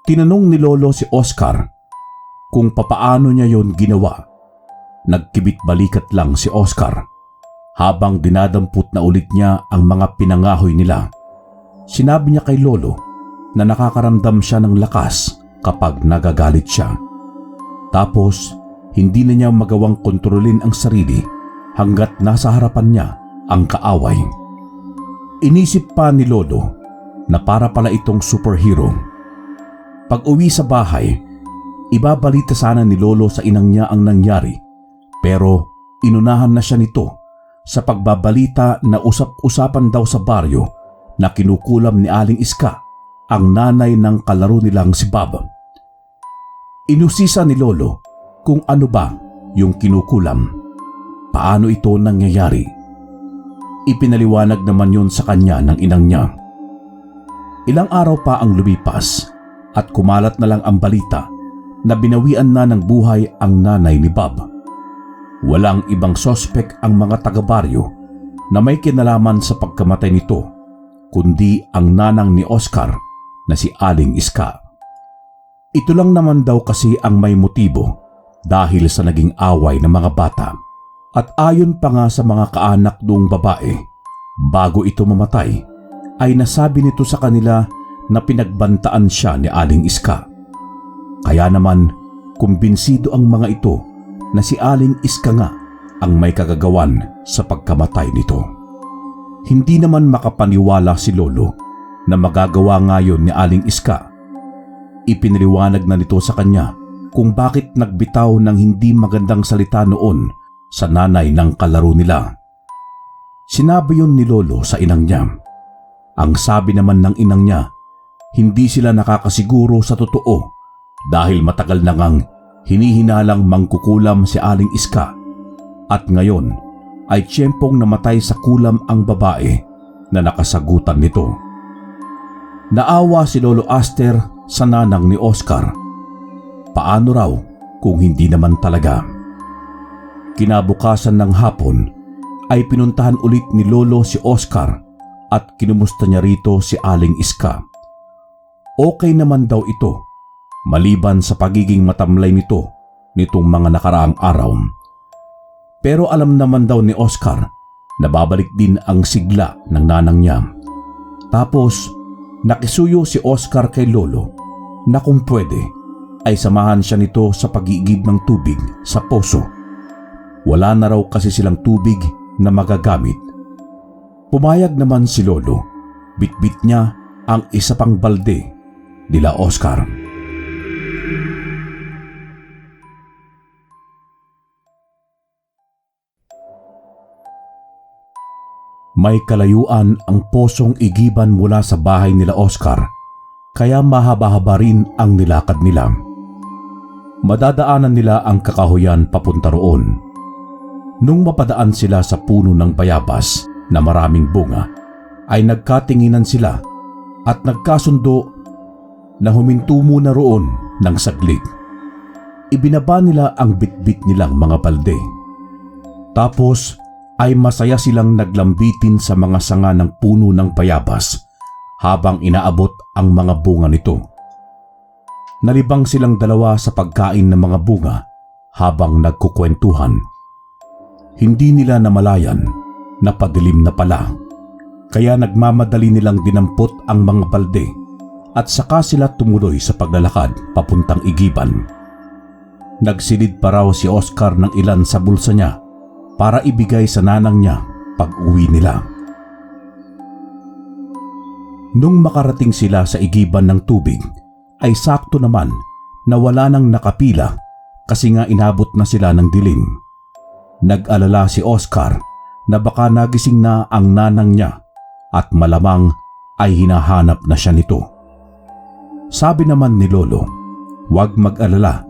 Tinanong ni Lolo si Oscar kung papaano niya yon ginawa. Nagkibit balikat lang si Oscar habang dinadampot na ulit niya ang mga pinangahoy nila. Sinabi niya kay Lolo na nakakaramdam siya ng lakas kapag nagagalit siya. Tapos, hindi na niya magawang kontrolin ang sarili hanggat nasa harapan niya ang kaaway. Inisip pa ni Lolo na para pala itong superhero. Pag uwi sa bahay, ibabalita sana ni Lolo sa inang niya ang nangyari, pero inunahan na siya nito sa pagbabalita na usap-usapan daw sa baryo na kinukulam ni Aling Iska ang nanay ng kalaro nilang si Bob. Inusisa ni Lolo kung ano ba yung kinukulam. Paano ito nangyayari? Ipinaliwanag naman yun sa kanya ng inang niya. Ilang araw pa ang lumipas at kumalat na lang ang balita na binawian na ng buhay ang nanay ni Bob. Walang ibang sospek ang mga taga-baryo na may kinalaman sa pagkamatay nito, kundi ang nanang ni Oscar na si Aling Iska. Ito lang naman daw kasi ang may motibo dahil sa naging away ng mga bata. At ayon pa nga sa mga kaanak noong babae, bago ito mamatay, ay nasabi nito sa kanila na pinagbantaan siya ni Aling Iska. Kaya naman, kumbinsido ang mga ito na si Aling Iska nga ang may kagagawan sa pagkamatay nito. Hindi naman makapaniwala si Lolo na magagawa ngayon ni Aling Iska. Ipiniliwanag na nito sa kanya kung bakit nagbitaw ng hindi magandang salita noon sa nanay ng kalaro nila. Sinabi yun ni Lolo sa inang niya. Ang sabi naman ng inang niya, hindi sila nakakasiguro sa totoo dahil matagal na ngang hinihinalang mangkukulam si Aling Iska at ngayon ay tiyempong namatay sa kulam ang babae na nakasagutan nito. Naawa si Lolo Aster sa nanang ni Oscar. Paano raw kung hindi naman talaga? Kinabukasan ng hapon ay pinuntahan ulit ni Lolo si Oscar at kinumusta niya rito si Aling Iska. Okay naman daw ito, maliban sa pagiging matamlay nitong mga nakaraang araw. Pero alam naman daw ni Oscar na babalik din ang sigla ng nanang niya. Tapos nakisuyo si Oscar kay Lolo na kung pwede ay samahan siya nito sa pag-iigib ng tubig sa poso. Wala na raw kasi silang tubig na magagamit. Pumayag naman si Lolo. Bitbit niya ang isa pang balde nila Oscar. May kalayuan ang posong igiban mula sa bahay nila Oscar, kaya mahaba-haba rin ang nilakad nila. Madadaanan nila ang kakahuyan papunta roon. Nung mapadaan sila sa puno ng bayabas na maraming bunga, ay nagkatinginan sila at nagkasundo na huminto muna roon ng saglit. Ibinaba nila ang bitbit nilang mga balde. Tapos ay masaya silang naglambitin sa mga sanga ng puno ng bayabas habang inaabot ang mga bunga nito. Nalibang silang dalawa sa pagkain ng mga bunga habang nagkukwentuhan. Hindi nila namalayan na padilim na pala, kaya nagmamadali nilang dinampot ang mga balde at saka sila tumuloy sa paglalakad papuntang igiban. Nagsilid pa raw si Oscar ng ilan sa bulsa niya para ibigay sa nanang niya pag-uwi nila. Nung makarating sila sa igiban ng tubig, ay sakto naman na wala nang nakapila kasi nga inabot na sila ng dilim. Nag-alala si Oscar na baka nagising na ang nanang niya at malamang ay hinahanap na siya nito. Sabi naman ni Lolo, huwag mag-alala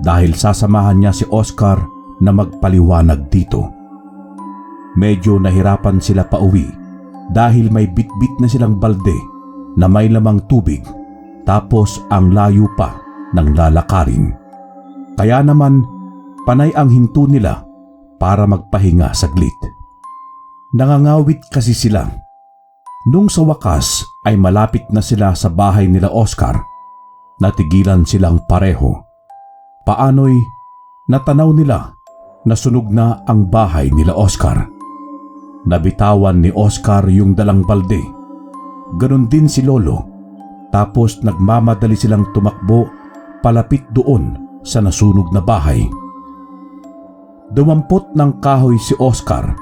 dahil sasamahan niya si Oscar na magpaliwanag dito. Medyo nahirapan sila pauwi dahil may bitbit na silang balde na may lamang tubig tapos ang layo pa ng lalakarin. Kaya naman panay ang hinto nila para magpahinga saglit. Nangangawit kasi sila. Nung sa wakas ay malapit na sila sa bahay nila Oscar, natigilan silang pareho. Paano'y natanaw nila na sunog na ang bahay nila Oscar. Nabitawan ni Oscar yung dalang balde. Ganon din si Lolo. Tapos nagmamadali silang tumakbo palapit doon sa nasunog na bahay. Dumampot ng kahoy si Oscar.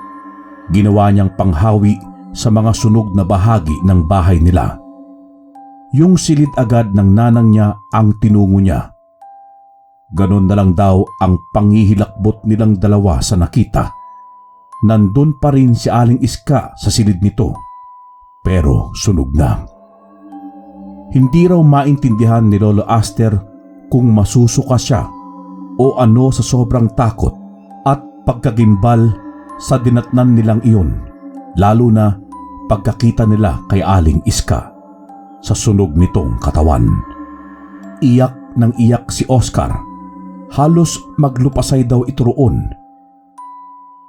Ginawa niyang panghawi sa mga sunog na bahagi ng bahay nila. Yung silid agad ng nanang niya ang tinungo niya. Ganon na lang daw ang panghihilakbot nilang dalawa sa nakita. Nandun pa rin si Aling Iska sa silid nito, pero sunog na. Hindi raw maintindihan ni Lolo Aster kung masusuka siya o ano sa sobrang takot at pagkagimbal sa dinatnan nilang iyon, lalo na pagkakita nila kay Aling Iska sa sunog nitong katawan. Iyak ng iyak si Oscar. Halos maglupasay daw ito roon.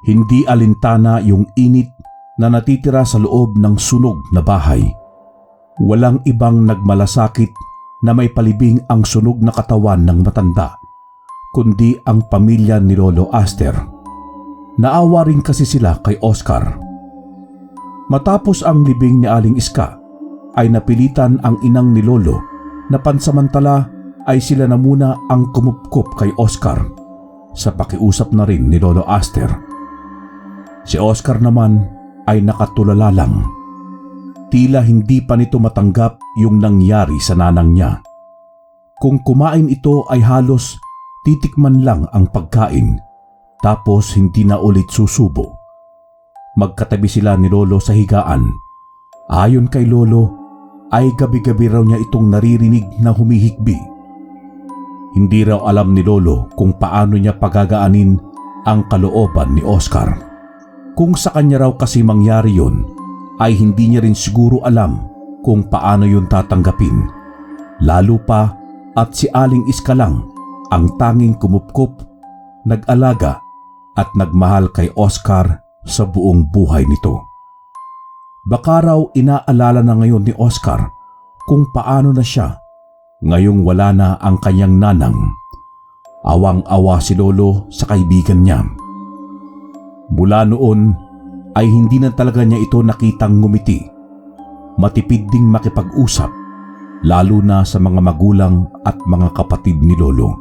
Hindi alintana yung init na natitira sa loob ng sunog na bahay. Walang ibang nagmalasakit na may palibing ang sunog na katawan ng matanda, kundi ang pamilya ni Lolo Aster. Naawa rin kasi sila kay Oscar. Matapos ang libing ni Aling Iska, ay napilitan ang inang ni Lolo na pansamantala ay sila na muna ang kumupkup kay Oscar sa pakiusap na rin ni Lolo Aster. Si Oscar naman ay nakatulala lang. Tila hindi pa nito matanggap yung nangyari sa nanang niya. Kung kumain ito ay halos titikman lang ang pagkain, tapos hindi na ulit susubo. Magkatabi sila ni Lolo sa higaan. Ayon kay Lolo, ay gabi-gabi raw niya itong naririnig na humihikbi. Hindi raw alam ni Lolo kung paano niya pagagaanin ang kalooban ni Oscar. Kung sa kanya raw kasi mangyari yun, ay hindi niya rin siguro alam kung paano yun tatanggapin. Lalo pa at si Aling Iska lang ang tanging kumupkup, nag-alaga at nagmahal kay Oscar sa buong buhay nito. Baka raw inaalala na ngayon ni Oscar kung paano na siya ngayong wala na ang kanyang nanang. Awang-awa si Lolo sa kaibigan niya. Mula noon ay hindi na talaga niya ito nakitang ngumiti. Matipid ding makipag-usap, lalo na sa mga magulang at mga kapatid ni Lolo.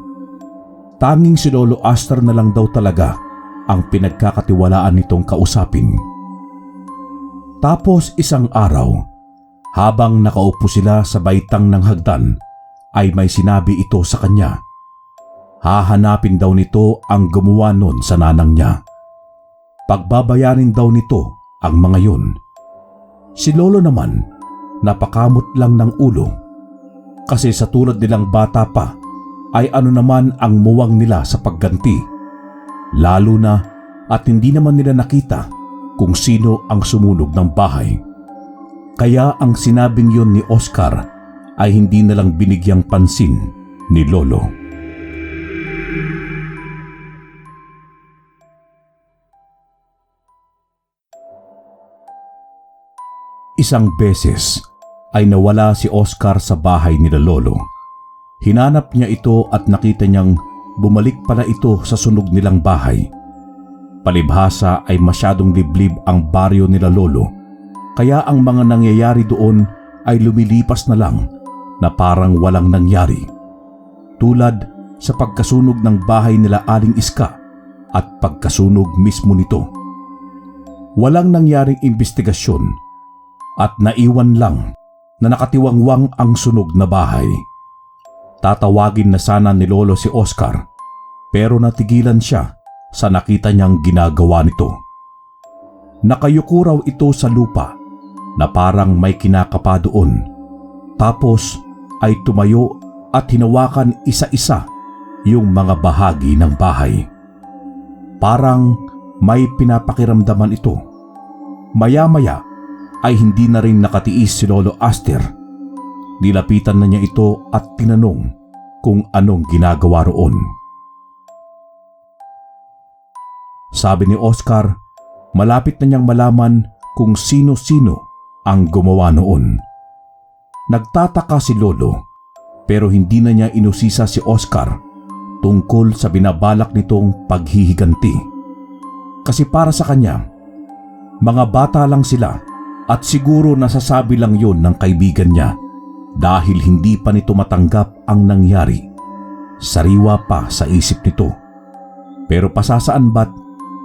Tanging si Lolo Aster na lang daw talaga ang pinagkakatiwalaan nitong kausapin. Tapos isang araw, habang nakaupo sila sa baitang ng hagdan, ay may sinabi ito sa kanya. Hahanapin daw nito ang gumawa nun sa nanang niya. Pagbabayarin daw nito ang mga yun. Si Lolo naman, napakamot lang ng ulo. Kasi sa tulad nilang bata pa, ay ano naman ang muwang nila sa pagganti. Lalo na at hindi naman nila nakita kung sino ang sumunog ng bahay. Kaya ang sinabing yun ni Oscar ay hindi na lang binigyang pansin ni Lolo. Isang beses ay nawala si Oscar sa bahay nila Lolo. Hinanap niya ito at nakita niyang bumalik pala ito sa sunog nilang bahay. Palibhasa ay masyadong liblib ang baryo nila Lolo, kaya ang mga nangyayari doon ay lumilipas na lang na parang walang nangyari. Tulad sa pagkasunog ng bahay nila Aling Iska at pagkasunog mismo nito. Walang nangyaring investigasyon at naiwan lang na nakatiwangwang ang sunog na bahay. Tatawagin na sana ni Lolo si Oscar, pero natigilan siya sa nakita niyang ginagawa nito. Nakayuko raw ito sa lupa na parang may kinakapa doon. Tapos ay tumayo at hinawakan isa-isa yung mga bahagi ng bahay. Parang may pinapakiramdaman ito. Maya-maya ay hindi na rin nakatiis si Lolo Aster. Nilapitan na niya ito at tinanong kung anong ginagawa roon. Sabi ni Oscar, malapit na niyang malaman kung sino-sino ang gumawa noon. Nagtataka si Lolo, pero hindi na niya inusisa si Oscar tungkol sa binabalak nitong paghihiganti. Kasi para sa kanya, mga bata lang sila at siguro nasasabi lang yun ng kaibigan niya dahil hindi pa nito matanggap ang nangyari. Sariwa pa sa isip nito. Pero pasasaan ba't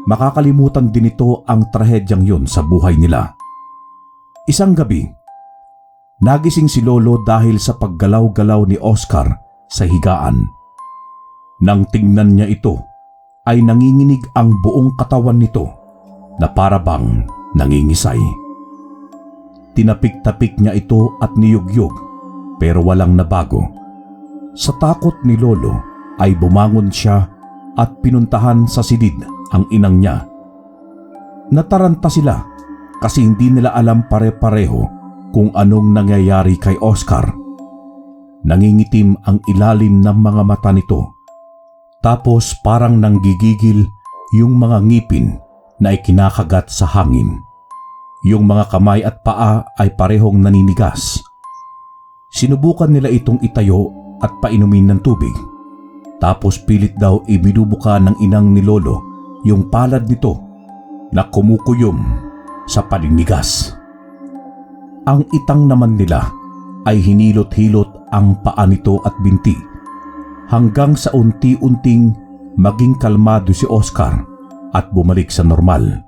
makakalimutan din ito ang trahedyang yun sa buhay nila. Isang gabi, nagising si Lolo dahil sa paggalaw-galaw ni Oscar sa higaan. Nang tingnan niya ito, ay nanginginig ang buong katawan nito na para bang nangingisay. Tinapik-tapik niya ito at niyugyug pero walang nabago. Sa takot ni Lolo ay bumangon siya at pinuntahan sa silid ang inang niya. Nataranta sila kasi hindi nila alam pare-pareho kung anong nangyayari kay Oscar. Nangingitim ang ilalim ng mga mata nito. Tapos parang nanggigigil yung mga ngipin na ikinakagat sa hangin. Yung mga kamay at paa ay parehong naninigas. Sinubukan nila itong itayo at painumin ng tubig. Tapos pilit daw ibinubuka ng inang ni Lolo yung palad nito na kumukuyom sa paninigas. Ang itang naman nila ay hinilot-hilot ang paa nito at binti hanggang sa unti-unting maging kalmado si Oscar at bumalik sa normal.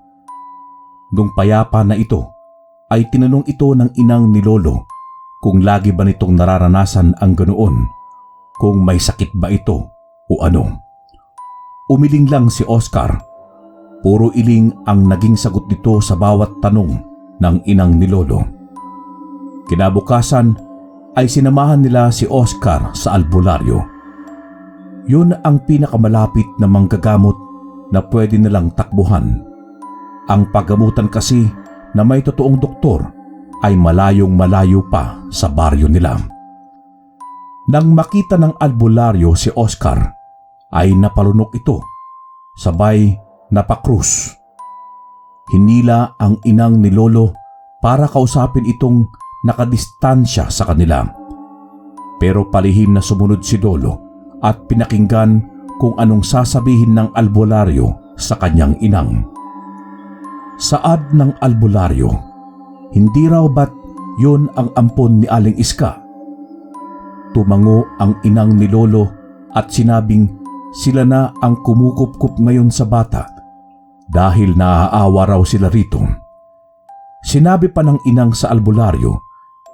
Nung payapa na ito, ay tinanong ito ng inang ni Lolo kung lagi ba nitong nararanasan ang ganoon, kung may sakit ba ito o ano. Umiling lang si Oscar. Puro iling ang naging sagot nito sa bawat tanong ng inang ni Lolo. Kinabukasan ay sinamahan nila si Oscar sa albularyo. Yun ang pinakamalapit na manggagamot na pwede nilang takbuhan. Ang paggamutan kasi na may totoong doktor ay malayong malayo pa sa baryo nila. Nang makita ng albularyo si Oscar ay napalunok ito, sabay napakrus. Hinila ang inang ni Lolo para kausapin itong nakadistansya sa kanila. Pero palihim na sumunod si Lolo at pinakinggan kung anong sasabihin ng albularyo sa kanyang inang. Saad ng albularyo, hindi raw ba't yun ang ampon ni Aling Iska? Tumango ang inang ni Lolo at sinabing sila na ang kumukupkup ngayon sa bata dahil naaawa raw sila rito. Sinabi pa ng inang sa albularyo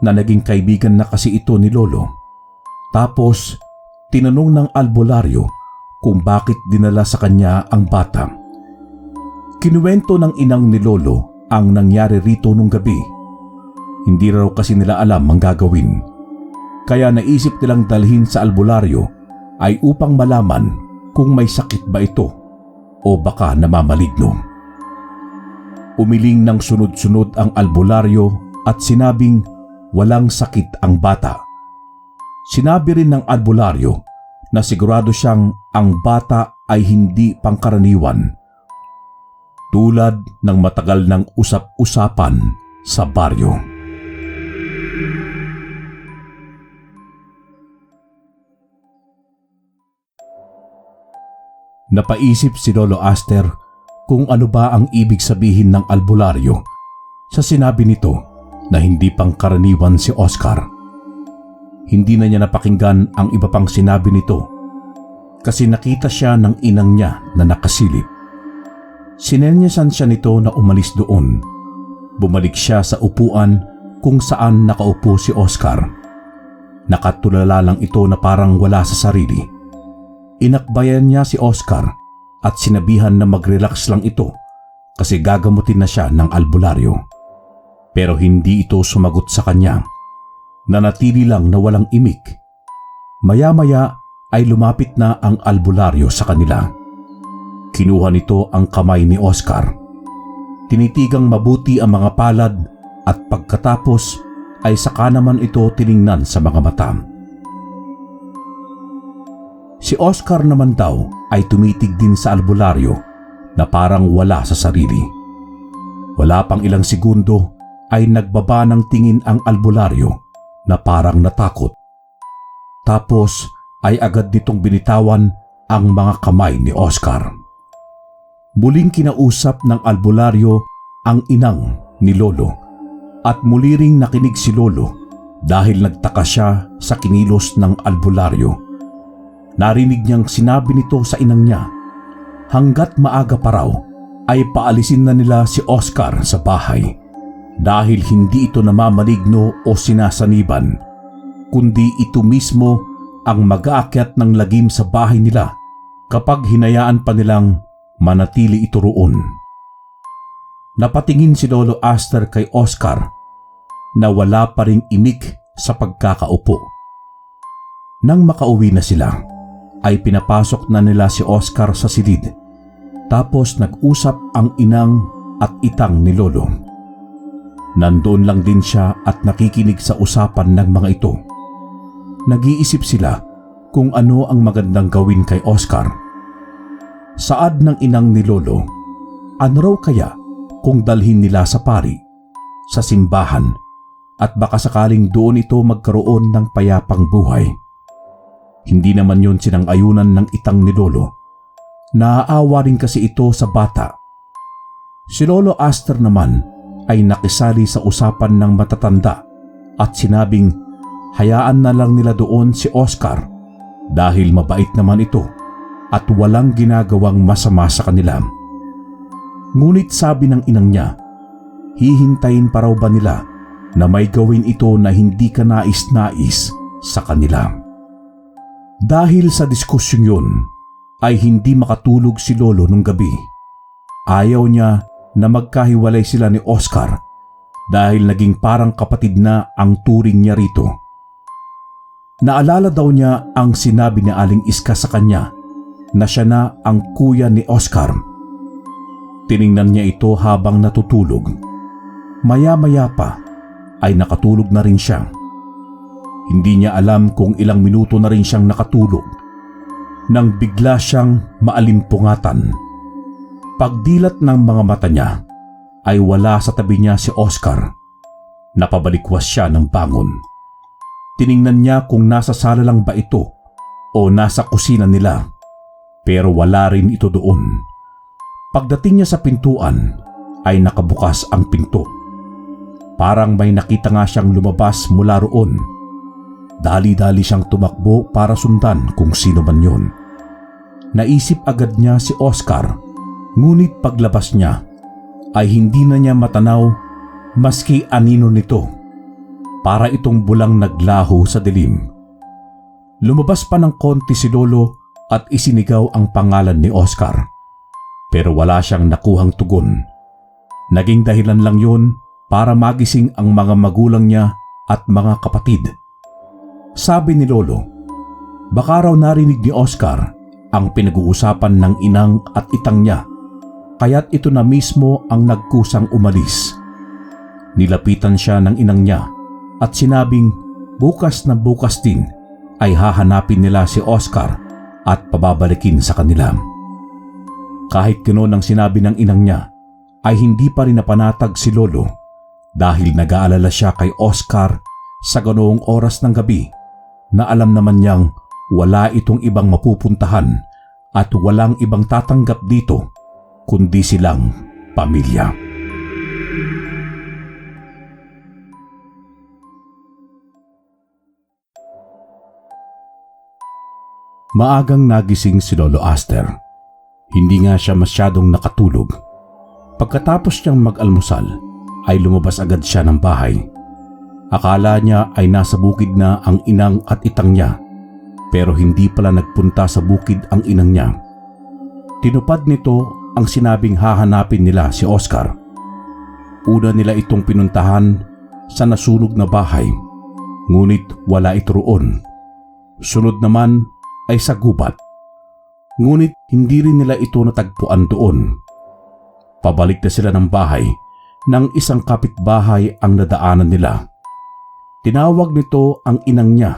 na naging kaibigan na kasi ito ni Lolo. Tapos tinanong ng albularyo kung bakit dinala sa kanya ang bata. Kinuwento ng inang ni Lolo ang nangyari rito nung gabi. Hindi raw kasi nila alam ang gagawin. Kaya naisip nilang dalhin sa albularyo ay upang malaman kung may sakit ba ito o baka namamaligno. Umiling ng sunod-sunod ang albularyo at sinabing walang sakit ang bata. Sinabi rin ng albularyo na sigurado siyang ang bata ay hindi pangkaraniwan, tulad ng matagal ng usap-usapan sa baryo. Napaisip si Lolo Aster kung ano ba ang ibig sabihin ng albularyo sa sinabi nito na hindi pangkaraniwan si Oscar. Hindi na niya napakinggan ang iba pang sinabi nito kasi nakita siya ng inang niya na nakasilip. Sinenyasan siya nito na umalis doon. Bumalik siya sa upuan kung saan nakaupo si Oscar. Nakatulala lang ito na parang wala sa sarili. Inakbayan niya si Oscar at sinabihan na mag-relax lang ito kasi gagamutin na siya ng albularyo. Pero hindi ito sumagot sa kanya. Nanatili lang na walang imik. Maya-maya ay lumapit na ang albularyo sa kanila. Kinuha nito ang kamay ni Oscar. Tinitigang mabuti ang mga palad at pagkatapos ay saka naman ito tiningnan sa mga mata. Si Oscar naman daw ay tumitig din sa albularyo na parang wala sa sarili. Wala pang ilang segundo ay nagbaba ng tingin ang albularyo na parang natakot. Tapos ay agad nitong binitawan ang mga kamay ni Oscar. Muling kinausap ng albularyo ang inang ni Lolo at muli ring nakinig si Lolo dahil nagtaka siya sa kinilos ng albularyo. Narinig niyang sinabi nito sa inang niya, hanggat maaga pa raw ay paalisin na nila si Oscar sa bahay dahil hindi ito namamaligno o sinasaniban, kundi ito mismo ang mag-aakyat ng lagim sa bahay nila kapag hinayaan pa nilang manatili ito roon. Napatingin si Lolo Aster kay Oscar na wala pa ring imik sa pagkakaupo. Nang makauwi na sila, ay pinapasok na nila si Oscar sa silid. Tapos nag-usap ang inang at itang ni Lolo. Nandoon lang din siya at nakikinig sa usapan ng mga ito. Nag-iisip sila kung ano ang magandang gawin kay Oscar. Saad ng inang ni Lolo, ano raw kaya kung dalhin nila sa pari, sa simbahan, at baka sakaling doon ito magkaroon ng payapang buhay. Hindi naman yun sinang-ayunan ng itang ni Lolo. Naaawa rin kasi ito sa bata. Si Lolo Aster naman ay nakisali sa usapan ng matatanda at sinabing hayaan na lang nila doon si Oscar dahil mabait naman ito at walang ginagawang masama sa kanila. Ngunit sabi ng inang niya, hihintayin pa raw ba nila na may gawin ito na hindi ka nais-nais sa kanila. Dahil sa diskusyong yun, ay hindi makatulog si Lolo nung gabi. Ayaw niya na magkahiwalay sila ni Oscar dahil naging parang kapatid na ang turing niya rito. Naalala daw niya ang sinabi ni Aling Iska sa kanya na siya na ang kuya ni Oscar. Tiningnan niya ito habang natutulog. Maya-maya pa ay nakatulog na rin siya. Hindi niya alam kung ilang minuto na rin siyang nakatulog nang bigla siyang maalimpungatan. Pagdilat ng mga mata niya ay wala sa tabi niya si Oscar. Napabalikwas siya ng bangon. Tiningnan niya kung nasa sala lang ba ito o nasa kusina nila, pero wala rin ito doon. Pagdating niya sa pintuan ay nakabukas ang pinto. Parang may nakita nga siyang lumabas mula roon. Dali-dali siyang tumakbo para sundan kung sino man yun. Naisip agad niya si Oscar, ngunit paglabas niya ay hindi na niya matanaw maski anino nito. Para itong bulang naglaho sa dilim. Lumabas pa ng konti si Lolo at isinigaw ang pangalan ni Oscar. Pero wala siyang nakuhang tugon. Naging dahilan lang yun para magising ang mga magulang niya at mga kapatid. Sabi ni Lolo, baka raw narinig ni Oscar ang pinag-uusapan ng inang at itang niya, kaya't ito na mismo ang nagkusang umalis. Nilapitan siya ng inang niya at sinabing bukas na bukas din ay hahanapin nila si Oscar at pababalikin sa kanila. Kahit ganoon ang sinabi ng inang niya, ay hindi pa rin napanatag si Lolo dahil nag-aalala siya kay Oscar sa ganoong oras ng gabi na alam naman niyang wala itong ibang mapupuntahan at walang ibang tatanggap dito kundi silang pamilya. Maagang nagising si Lolo Aster. Hindi nga siya masyadong nakatulog. Pagkatapos niyang mag-almusal, ay lumabas agad siya ng bahay. Akala niya ay nasa bukid na ang inang at itang niya, pero hindi pala nagpunta sa bukid ang inang niya. Tinupad nito ang sinabing hahanapin nila si Oscar. Una nila itong pinuntahan sa nasunog na bahay, ngunit wala ito roon. Sunod naman ay sa gubat, ngunit hindi rin nila ito natagpuan doon. Pabalik na sila ng bahay nang isang kapitbahay ang nadaanan nila. Tinawag nito ang inang niya.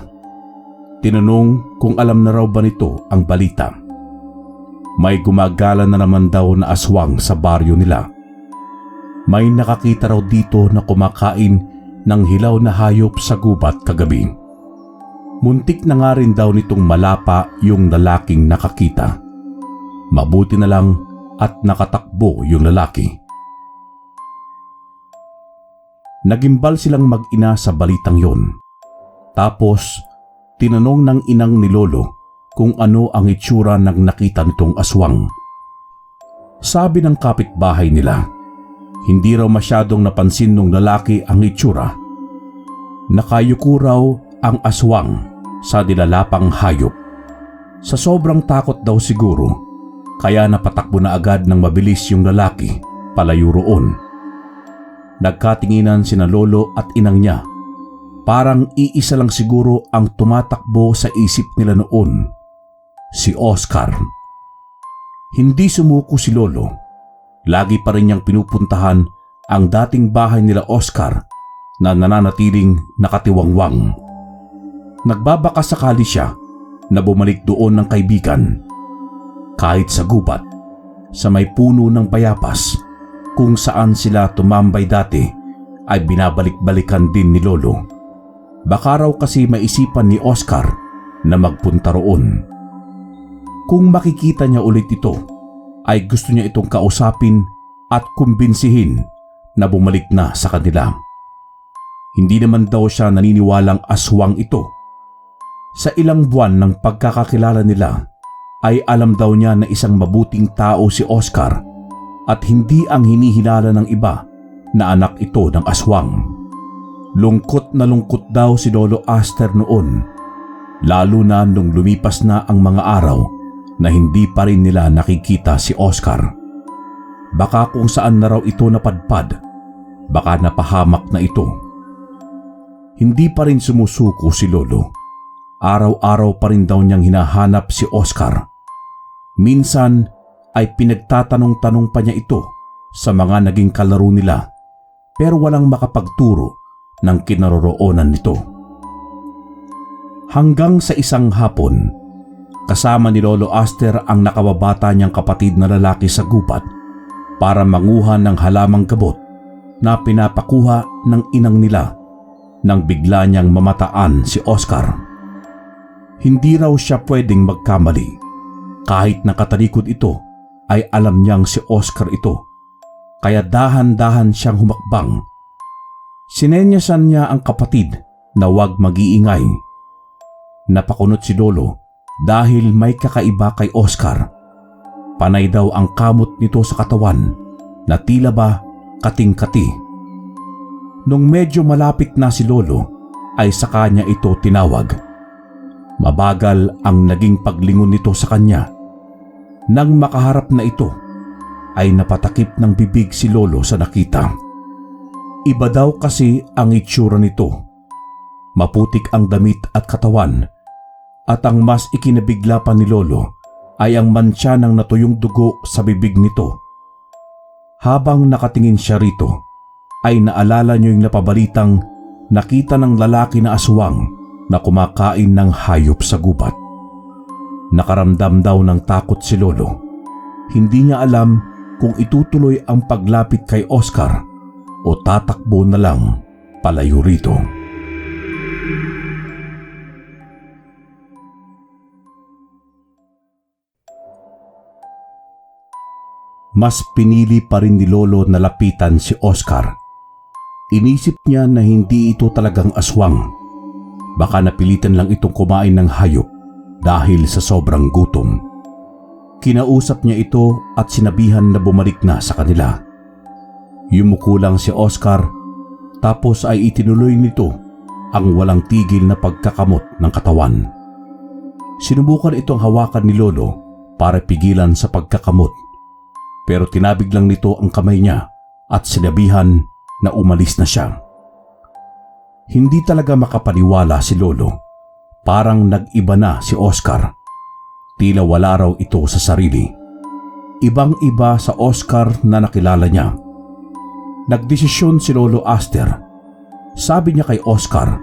Tinanong kung alam na raw ba nito ang balita. May gumagala na naman daw na aswang sa baryo nila. May nakakita raw dito na kumakain ng hilaw na hayop sa gubat kagabi. Muntik na nga rin daw nitong malapa yung lalaking nakakita. Mabuti na lang at nakatakbo yung lalaki. Nagimbal silang mag-ina sa balitang yon. Tapos, tinanong ng inang ni Lolo kung ano ang itsura ng nakita nitong aswang. Sabi ng kapitbahay nila, hindi raw masyadong napansin ng lalaki ang itsura. Nakayuko raw ang aswang sa nilalapang hayop. Sa sobrang takot daw siguro, kaya napatakbo na agad ng mabilis yung lalaki palayo roon. Nagkatinginan sina Lolo at inang niya. Parang iisa lang siguro ang tumatakbo sa isip nila noon, si Oscar. Hindi sumuko si Lolo. Lagi pa rin niyang pinupuntahan ang dating bahay nila Oscar na nananatiling nakatiwangwang. Nagbabaka sakali siya na bumalik doon ng kaibigan. Kahit sa gubat, sa may puno ng bayabas, kung saan sila tumambay dati, ay binabalik-balikan din ni Lolo. Baka raw kasi maisipan ni Oscar na magpunta roon. Kung makikita niya ulit ito, ay gusto niya itong kausapin at kumbinsihin na bumalik na sa kanila. Hindi naman daw siya naniniwalang aswang ito. Sa ilang buwan ng pagkakakilala nila, ay alam daw niya na isang mabuting tao si Oscar at hindi ang hinihinala ng iba na anak ito ng aswang. Lungkot na lungkot daw si Lolo Aster noon, lalo na nung lumipas na ang mga araw na hindi pa rin nila nakikita si Oscar. Baka kung saan na raw ito napadpad, baka napahamak na ito. Hindi pa rin sumusuko si Lolo. Araw-araw pa rin daw niyang hinahanap si Oscar. Minsan ay pinagtatanong-tanong pa niya ito sa mga naging kalaro nila, pero walang makapagturo ng kinaroroonan nito. Hanggang sa isang hapon, kasama ni Lolo Aster ang nakababata niyang kapatid na lalaki sa gubat para manguha ng halamang gamot na pinapakuha ng inang nila nang bigla niyang mamataan si Oscar. Hindi raw siya pwedeng magkamali. Kahit nakatalikod ito ay alam niyang si Oscar ito, kaya dahan-dahan siyang humakbang. Sinenyasan niya ang kapatid na huwag mag-iingay. Napakunot si Lolo dahil may kakaiba kay Oscar. Panay daw ang kamot nito sa katawan na tila ba kating-kati. Nung medyo malapit na si Lolo ay saka niya ito tinawag. Mabagal ang naging paglingon nito sa kanya. Nang makaharap na ito ay napatakip ng bibig si Lolo sa nakita. Iba daw kasi ang itsura nito. Maputik ang damit at katawan, at ang mas ikinabigla pa ni Lolo ay ang mantsa ng natuyong dugo sa bibig nito. Habang nakatingin siya rito, ay naalala niyo yung napabalitang nakita ng lalaki na aswang na kumakain ng hayop sa gubat. Nakaramdam daw ng takot si Lolo. Hindi niya alam kung itutuloy ang paglapit kay Oscar o tatakbo na lang palayo rito. Mas pinili pa rin ni Lolo na lapitan si Oscar. Inisip niya na hindi ito talagang aswang. Baka napilitan lang itong kumain ng hayop dahil sa sobrang gutom. Kinausap niya ito at sinabihan na bumalik na sa kanila. Yumuko lang si Oscar, tapos ay itinuloy nito ang walang tigil na pagkakamot ng katawan. Sinubukan itong hawakan ni Lolo para pigilan sa pagkakamot, pero tinabig lang nito ang kamay niya at sinabihan na umalis na siya. Hindi talaga makapaniwala si Lolo. Parang nag-iba na si Oscar. Tila wala raw ito sa sarili. Ibang-iba sa Oscar na nakilala niya. Nagdesisyon si Lolo Aster. Sabi niya kay Oscar,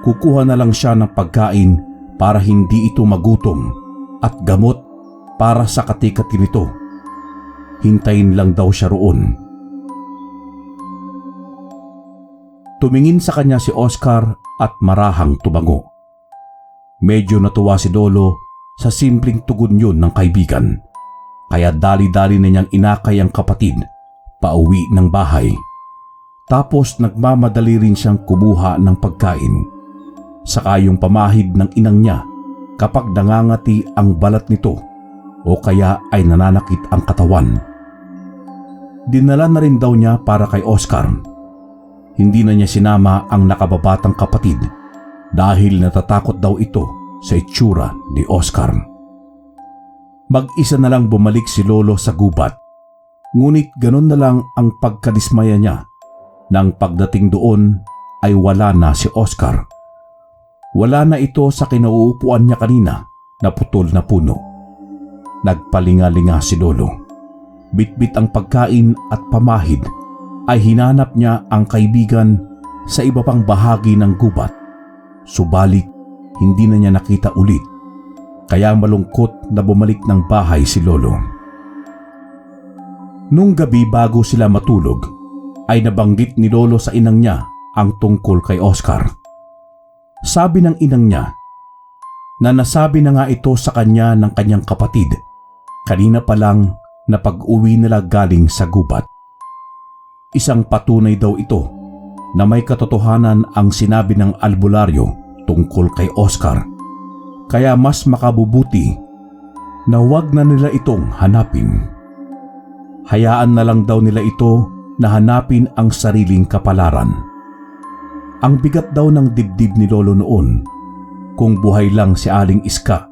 kukuha na lang siya ng pagkain para hindi ito magutom at gamot para sa katikati nito. Hintayin lang daw siya roon. Tumingin sa kanya si Oscar at marahang tumango. Medyo natuwa si Lolo sa simpleng tugon yun ng kaibigan, kaya dali-dali na niyang inakay ang kapatid pauwi ng bahay. Tapos nagmamadali rin siyang kumuha ng pagkain. Saka yung pamahid ng inang niya kapag nangangati ang balat nito o kaya ay nananakit ang katawan. Dinala na rin daw niya para kay Oscar. Hindi na niya sinama ang nakababatang kapatid dahil natatakot daw ito sa itsura ni Oscar. Mag-isa na lang bumalik si Lolo sa gubat. Ngunit ganun na lang ang pagkadismaya niya. Nang pagdating doon ay wala na si Oscar. Wala na ito sa kinauupuan niya kanina na putol na puno. Nagpalingalinga si Lolo. Bitbit ang pagkain at pamahid ay hinanap niya ang kaibigan sa iba pang bahagi ng gubat. Subalit hindi na niya nakita ulit, kaya malungkot na bumalik ng bahay si Lolo. Nung gabi bago sila matulog ay nabanggit ni Lolo sa inang niya ang tungkol kay Oscar. Sabi ng inang niya na nasabi na nga ito sa kanya ng kanyang kapatid kanina pa lang na pag-uwi nila galing sa gubat. Isang patunay daw ito na may katotohanan ang sinabi ng albularyo tungkol kay Oscar, kaya mas makabubuti na huwag na nila itong hanapin. Hayaan na lang daw nila ito na hanapin ang sariling kapalaran. Ang bigat daw ng dibdib ni Lolo noon. Kung buhay lang si Aling Iska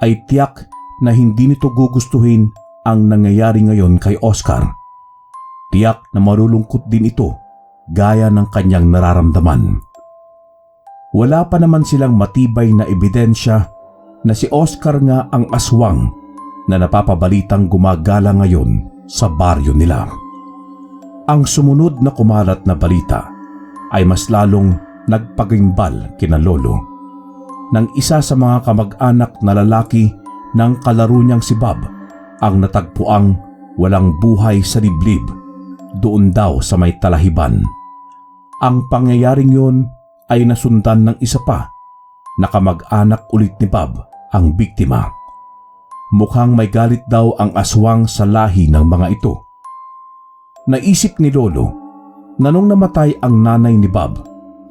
ay tiyak na hindi nito gugustuhin ang nangyayari ngayon kay Oscar. Tiyak na marulungkot din ito gaya ng kanyang nararamdaman. Wala pa naman silang matibay na ebidensya na si Oscar nga ang aswang na napapabalitang gumagala ngayon sa baryo nila. Ang sumunod na kumalat na balita ay mas lalong nagpagimbal kina Lolo nang isa sa mga kamag-anak na lalaki ng kalaro niyang si Bob ang natagpuang walang buhay sa liblib doon daw sa may Talahiban. Ang pangyayaring yun ay nasundan ng isa pa na kamag-anak ulit ni Bob ang biktima. Mukhang may galit daw ang aswang sa lahi ng mga ito. Naisip ni Lolo na nung namatay ang nanay ni Bob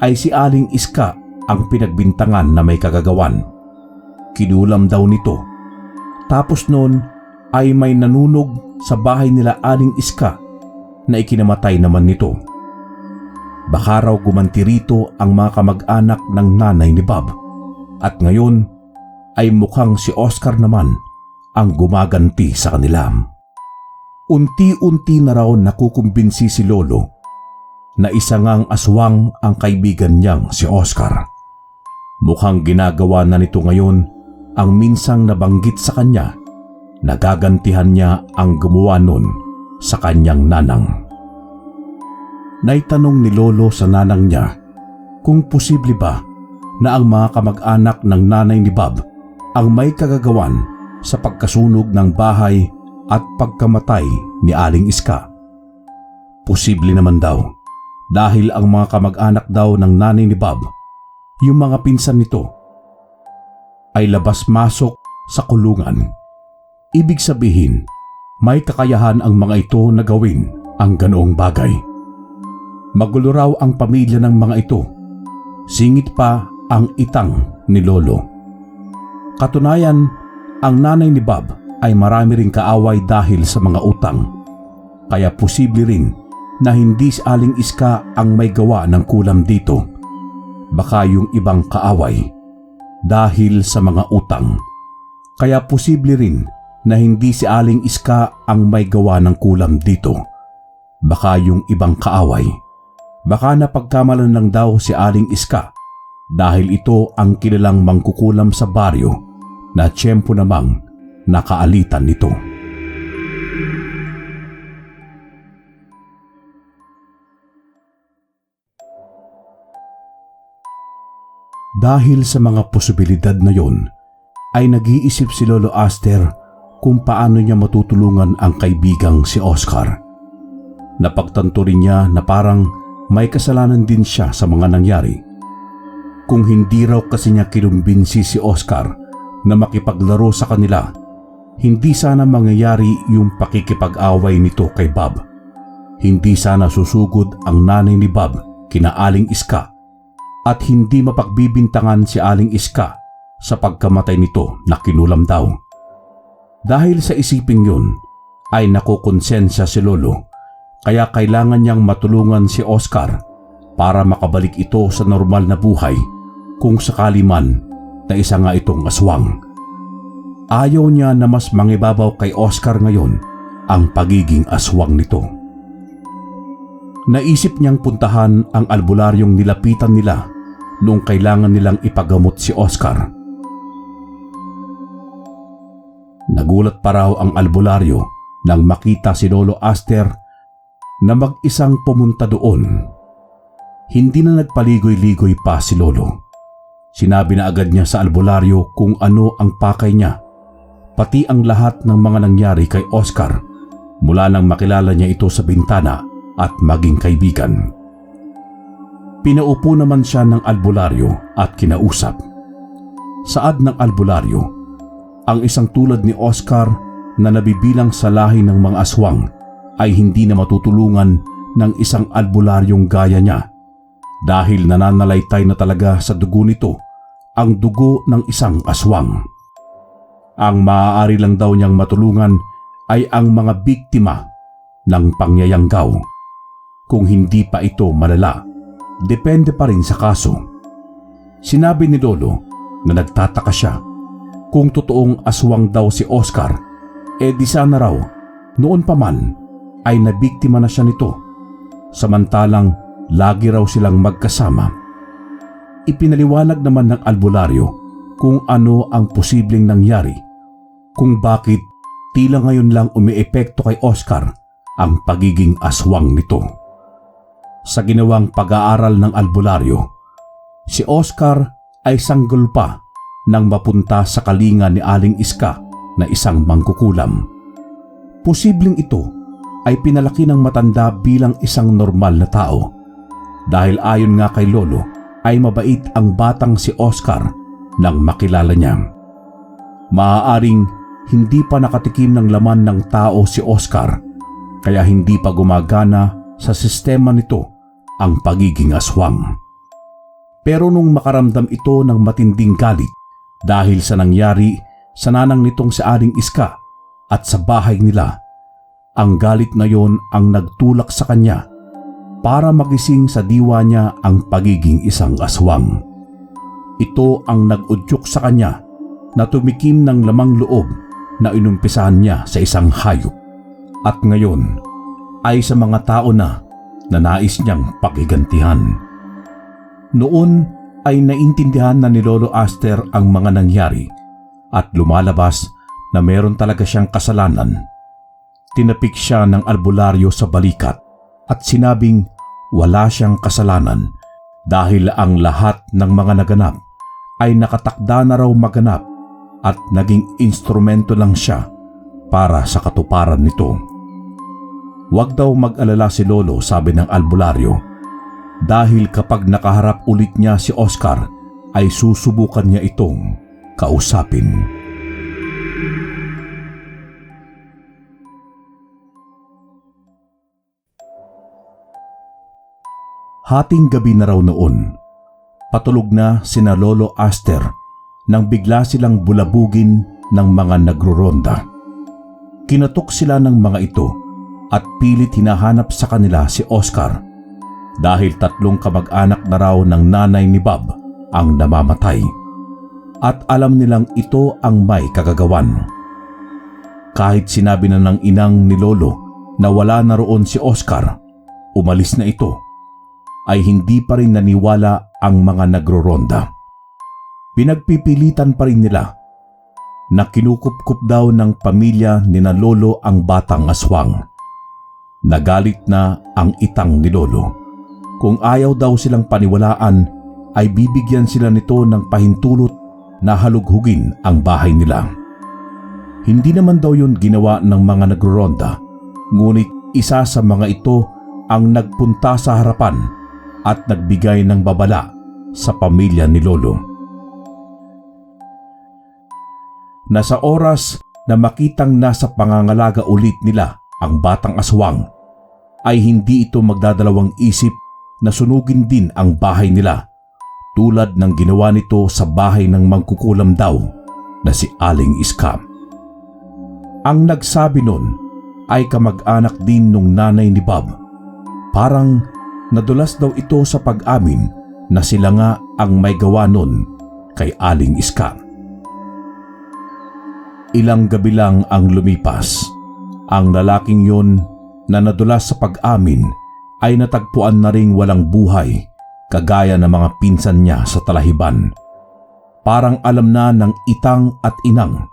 ay si Aling Iska ang pinagbintangan na may kagagawan. Kinulam daw nito. Tapos noon ay may nanunog sa bahay nila Aling Iska na ikinamatay naman nito. Baka raw gumanti rito ang mga kamag-anak ng nanay ni Bob at ngayon ay mukhang si Oscar naman ang gumaganti sa kanila. Unti-unti na raw nakukumbinsi si Lolo na isa ngang aswang ang kaibigan niyang si Oscar. Mukhang ginagawa na nito ngayon ang minsang nabanggit sa kanya na gagantihan niya ang gumawa nun sa kanyang nanang. Naitanong ni Lolo sa nanang niya kung posible ba na ang mga kamag-anak ng nanay ni Bob ang may kagagawan sa pagkasunog ng bahay at pagkamatay ni Aling Iska. Posible naman daw dahil ang mga kamag-anak daw ng nanay ni Bob, yung mga pinsan nito, ay labas-masok sa kulungan. Ibig sabihin, may kakayahan ang mga ito na gawin ang ganoong bagay. Magulo raw ang pamilya ng mga ito. Singit pa ang itang ni Lolo. Katunayan, ang nanay ni Bob ay marami ring kaaway dahil sa mga utang. Kaya posible rin na hindi si Aling Iska ang may gawa ng kulam dito. Baka yung ibang kaaway dahil sa mga utang. Kaya posible rin na hindi si Aling Iska ang may gawa ng kulam dito. Baka yung ibang kaaway. Baka napagkamalan lang daw si Aling Iska dahil ito ang kilalang mangkukulam sa baryo na tiyempo namang nakaalitan nito. Dahil sa mga posibilidad na yon, ay nag-iisip si Lolo Aster kung paano niya matutulungan ang kaibigang si Oscar. Napagtanto rin niya na parang may kasalanan din siya sa mga nangyari. Kung hindi raw kasi niya kinumbinsi si Oscar na makipaglaro sa kanila, hindi sana mangyayari yung pakikipag-away nito kay Bob. Hindi sana susugod ang nanay ni Bob kina Aling Iska at hindi mapagbibintangan si Aling Iska sa pagkamatay nito na kinulam daw. Dahil sa isiping yun ay nakukonsensya si Lolo, kaya kailangan niyang matulungan si Oscar para makabalik ito sa normal na buhay kung sakali man na isa nga itong aswang. Ayaw niya na mas mangibabaw kay Oscar ngayon ang pagiging aswang nito. Naisip niyang puntahan ang albularyong nilapitan nila noong kailangan nilang ipagamot si Oscar. Nagulat pa raw ang albularyo nang makita si Lolo Aster na mag-isang pumunta doon. Hindi na nagpaligoy-ligoy pa si Lolo. Sinabi na agad niya sa albularyo kung ano ang pakay niya, pati ang lahat ng mga nangyari kay Oscar mula nang makilala niya ito sa bintana at maging kaibigan. Pinaupo naman siya ng albularyo at kinausap. Saad ng albularyo, ang isang tulad ni Oscar na nabibilang sa lahi ng mga aswang ay hindi na matutulungan ng isang albularyong gaya niya dahil nananalaytay na talaga sa dugo nito ang dugo ng isang aswang. Ang maaari lang daw niyang matulungan ay ang mga biktima ng pangyayanggaw. Kung hindi pa ito malala, depende pa rin sa kaso. Sinabi ni Lolo na nagtataka siya kung totoong aswang daw si Oscar, di sana raw noon pa man ay nabiktima na siya nito, samantalang lagi raw silang magkasama. Ipinaliwanag naman ng albularyo kung ano ang posibleng nangyari, kung bakit tila ngayon lang umiepekto kay Oscar ang pagiging aswang nito. Sa ginawang pag-aaral ng albularyo, si Oscar ay sanggol pa nang mapunta sa kalinga ni Aling Iska na isang mangkukulam. Posibleng ito ay pinalaki ng matanda bilang isang normal na tao dahil ayon nga kay Lolo ay mabait ang batang si Oscar nang makilala niya. Maaaring hindi pa nakatikim ng laman ng tao si Oscar kaya hindi pa gumagana sa sistema nito ang pagiging aswang. Pero nung makaramdam ito ng matinding galit dahil sa nangyari sa nanang nitong si Aling Iska at sa bahay nila, ang galit ngayon ang nagtulak sa kanya para magising sa diwa niya ang pagiging isang aswang. Ito ang nag-udyok sa kanya na tumikim ng lamang loob na inumpisahan niya sa isang hayop at ngayon ay sa mga tao na nais niyang pakigantihan. Noon ay naintindihan na ni Lolo Aster ang mga nangyari at lumalabas na meron talaga siyang kasalanan. Tinapik siya ng albularyo sa balikat at sinabing wala siyang kasalanan dahil ang lahat ng mga naganap ay nakatakda na raw maganap at naging instrumento lang siya para sa katuparan nito. Huwag daw mag-alala si Lolo, sabi ng albularyo, dahil kapag nakaharap ulit niya si Oscar ay susubukan niya itong kausapin. Hating gabi na raw noon, patulog na sina Lolo Aster nang bigla silang bulabugin ng mga nagruronda. Kinatok sila ng mga ito at pilit hinahanap sa kanila si Oscar dahil 3 kamag-anak na raw ng nanay ni Bob ang namamatay at alam nilang ito ang may kagagawan. Kahit sinabi na ng inang ni Lolo na wala na roon si Oscar, umalis na ito, ay hindi pa rin naniwala ang mga nagroronda. Pinagpipilitan pa rin nila na kinukupkup daw ng pamilya ni na Lolo ang batang aswang. Nagalit na ang itang ni Lolo. Kung ayaw daw silang paniwalaan ay bibigyan sila nito ng pahintulot na halughugin ang bahay nila. Hindi naman daw yun ginawa ng mga nagroronda, ngunit isa sa mga ito ang nagpunta sa harapan at nagbigay ng babala sa pamilya ni Lolo. Nasa oras na makitang nasa pangangalaga ulit nila ang batang aswang, ay hindi ito magdadalawang isip na sunugin din ang bahay nila tulad ng ginawa nito sa bahay ng mangkukulam daw na si Aling Iska. Ang nagsabi nun ay kamag-anak din nung nanay ni Bob. Parang nadulas daw ito sa pag-amin na sila nga ang may gawa nun kay Aling Iska. Ilang gabi lang ang lumipas. Ang lalaking yun na nadulas sa pag-amin ay natagpuan na ring walang buhay kagaya ng mga pinsan niya sa Talahiban. Parang alam na ng itang at inang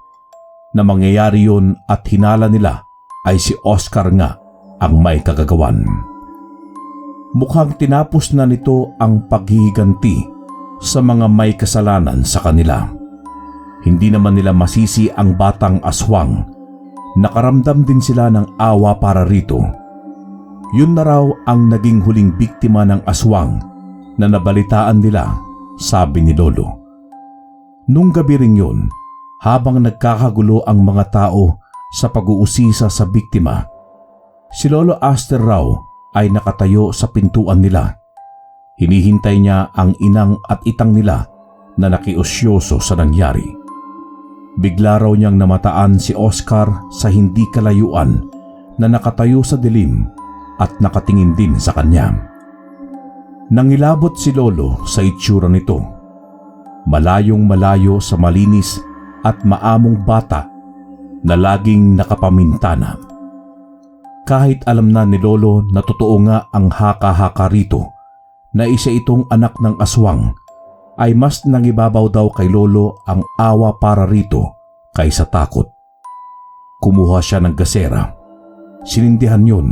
na mangyayari yun at hinala nila ay si Oscar nga ang may kagagawan. Mukhang tinapos na nito ang paghihiganti sa mga may kasalanan sa kanila. Hindi naman nila masisi ang batang aswang. Nakaramdam din sila ng awa para rito. Yun na raw ang naging huling biktima ng aswang na nabalitaan nila, sabi ni Lolo. Nung gabi rin yun, habang nagkakagulo ang mga tao sa pag-uusisa sa biktima, si Lolo Aster raw ay nakatayo sa pintuan nila. Hinihintay niya ang inang at itang nila na nakiusyoso sa nangyari. Bigla raw niyang namataan si Oscar sa hindi kalayuan na nakatayo sa dilim at nakatingin din sa kanya. Nangilabot si Lolo sa itsura nito. Malayong malayo sa malinis at maamong bata na laging nakapamintana. Kahit alam na ni Lolo na totoo nga ang haka-haka rito na isa itong anak ng aswang, ay mas nangibabaw daw kay Lolo ang awa para rito kaysa takot. Kumuha siya ng gasera sinindihan yun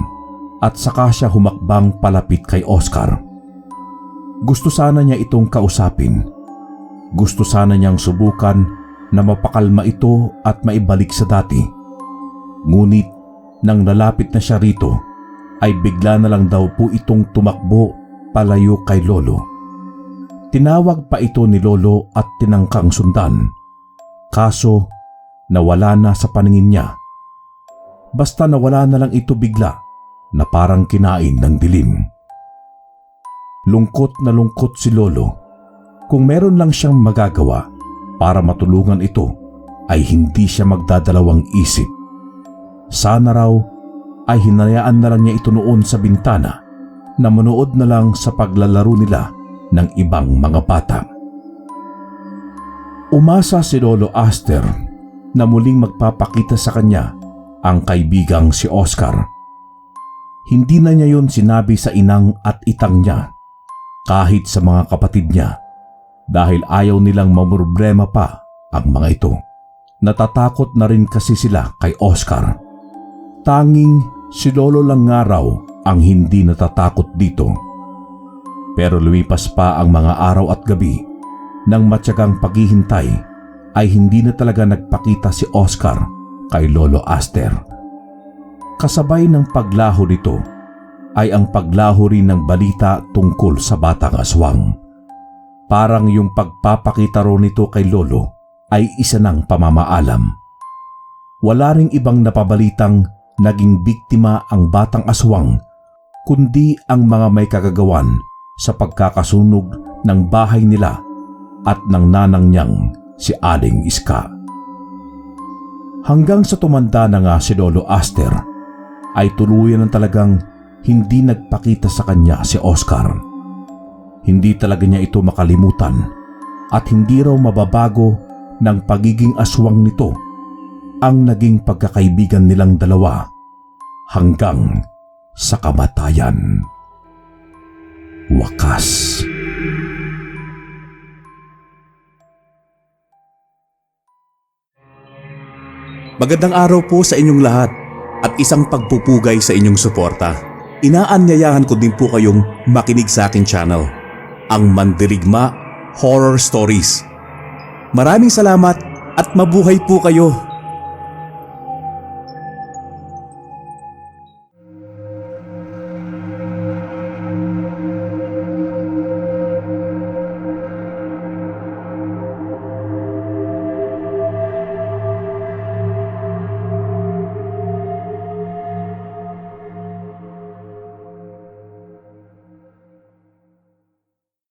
at saka siya humakbang palapit kay Oscar. Gusto sana niya itong kausapin. Gusto sana niyang subukan na mapakalma ito at maibalik sa dati. Ngunit nang lalapit na siya rito, ay bigla na lang daw po itong tumakbo palayo kay Lolo. Tinawag pa ito ni Lolo at tinangkang sundan. Kaso nawala na sa paningin niya. Basta nawala na lang ito bigla na parang kinain ng dilim. Lungkot na lungkot si Lolo. Kung meron lang siyang magagawa para matulungan ito, ay hindi siya magdadalawang isip. Sana raw ay hinayaan na lang niya ito noon sa bintana na manood na lang sa paglalaro nila ng ibang mga bata. Umasa si Lolo Aster na muling magpapakita sa kanya ang kaibigang si Oscar. Hindi na niya yun sinabi sa inang at itang niya, kahit sa mga kapatid niya, dahil ayaw nilang mamroblema pa ang mga ito. Natatakot na rin kasi sila kay Oscar. Tanging si Lolo lang nga raw ang hindi natatakot dito. Pero lumipas pa ang mga araw at gabi. Nang matyagang paghihintay ay hindi na talaga nagpakita si Oscar kay Lolo Aster. Kasabay ng paglaho nito ay ang paglaho rin ng balita tungkol sa batang aswang. Parang yung pagpapakita ro nito kay Lolo ay isa ng pamamaalam. Wala ring ibang napabalitang naging biktima ang batang aswang, kundi ang mga may kagagawan sa pagkakasunog ng bahay nila at ng nanang niyang si Aling Iska. Hanggang sa tumanda na nga si Lolo Aster, ay tuluyan ng talagang hindi nagpakita sa kanya si Oscar. Hindi talaga niya ito makalimutan at hindi raw mababago ng pagiging aswang nito ang naging pagkakaibigan nilang dalawa hanggang sa kamatayan. Wakas. Magandang araw po sa inyong lahat at isang pagpupugay sa inyong suporta. Inaanyayahan ko din po kayong makinig sa aking channel, ang Mandirigma Horror Stories. Maraming salamat at mabuhay po kayo!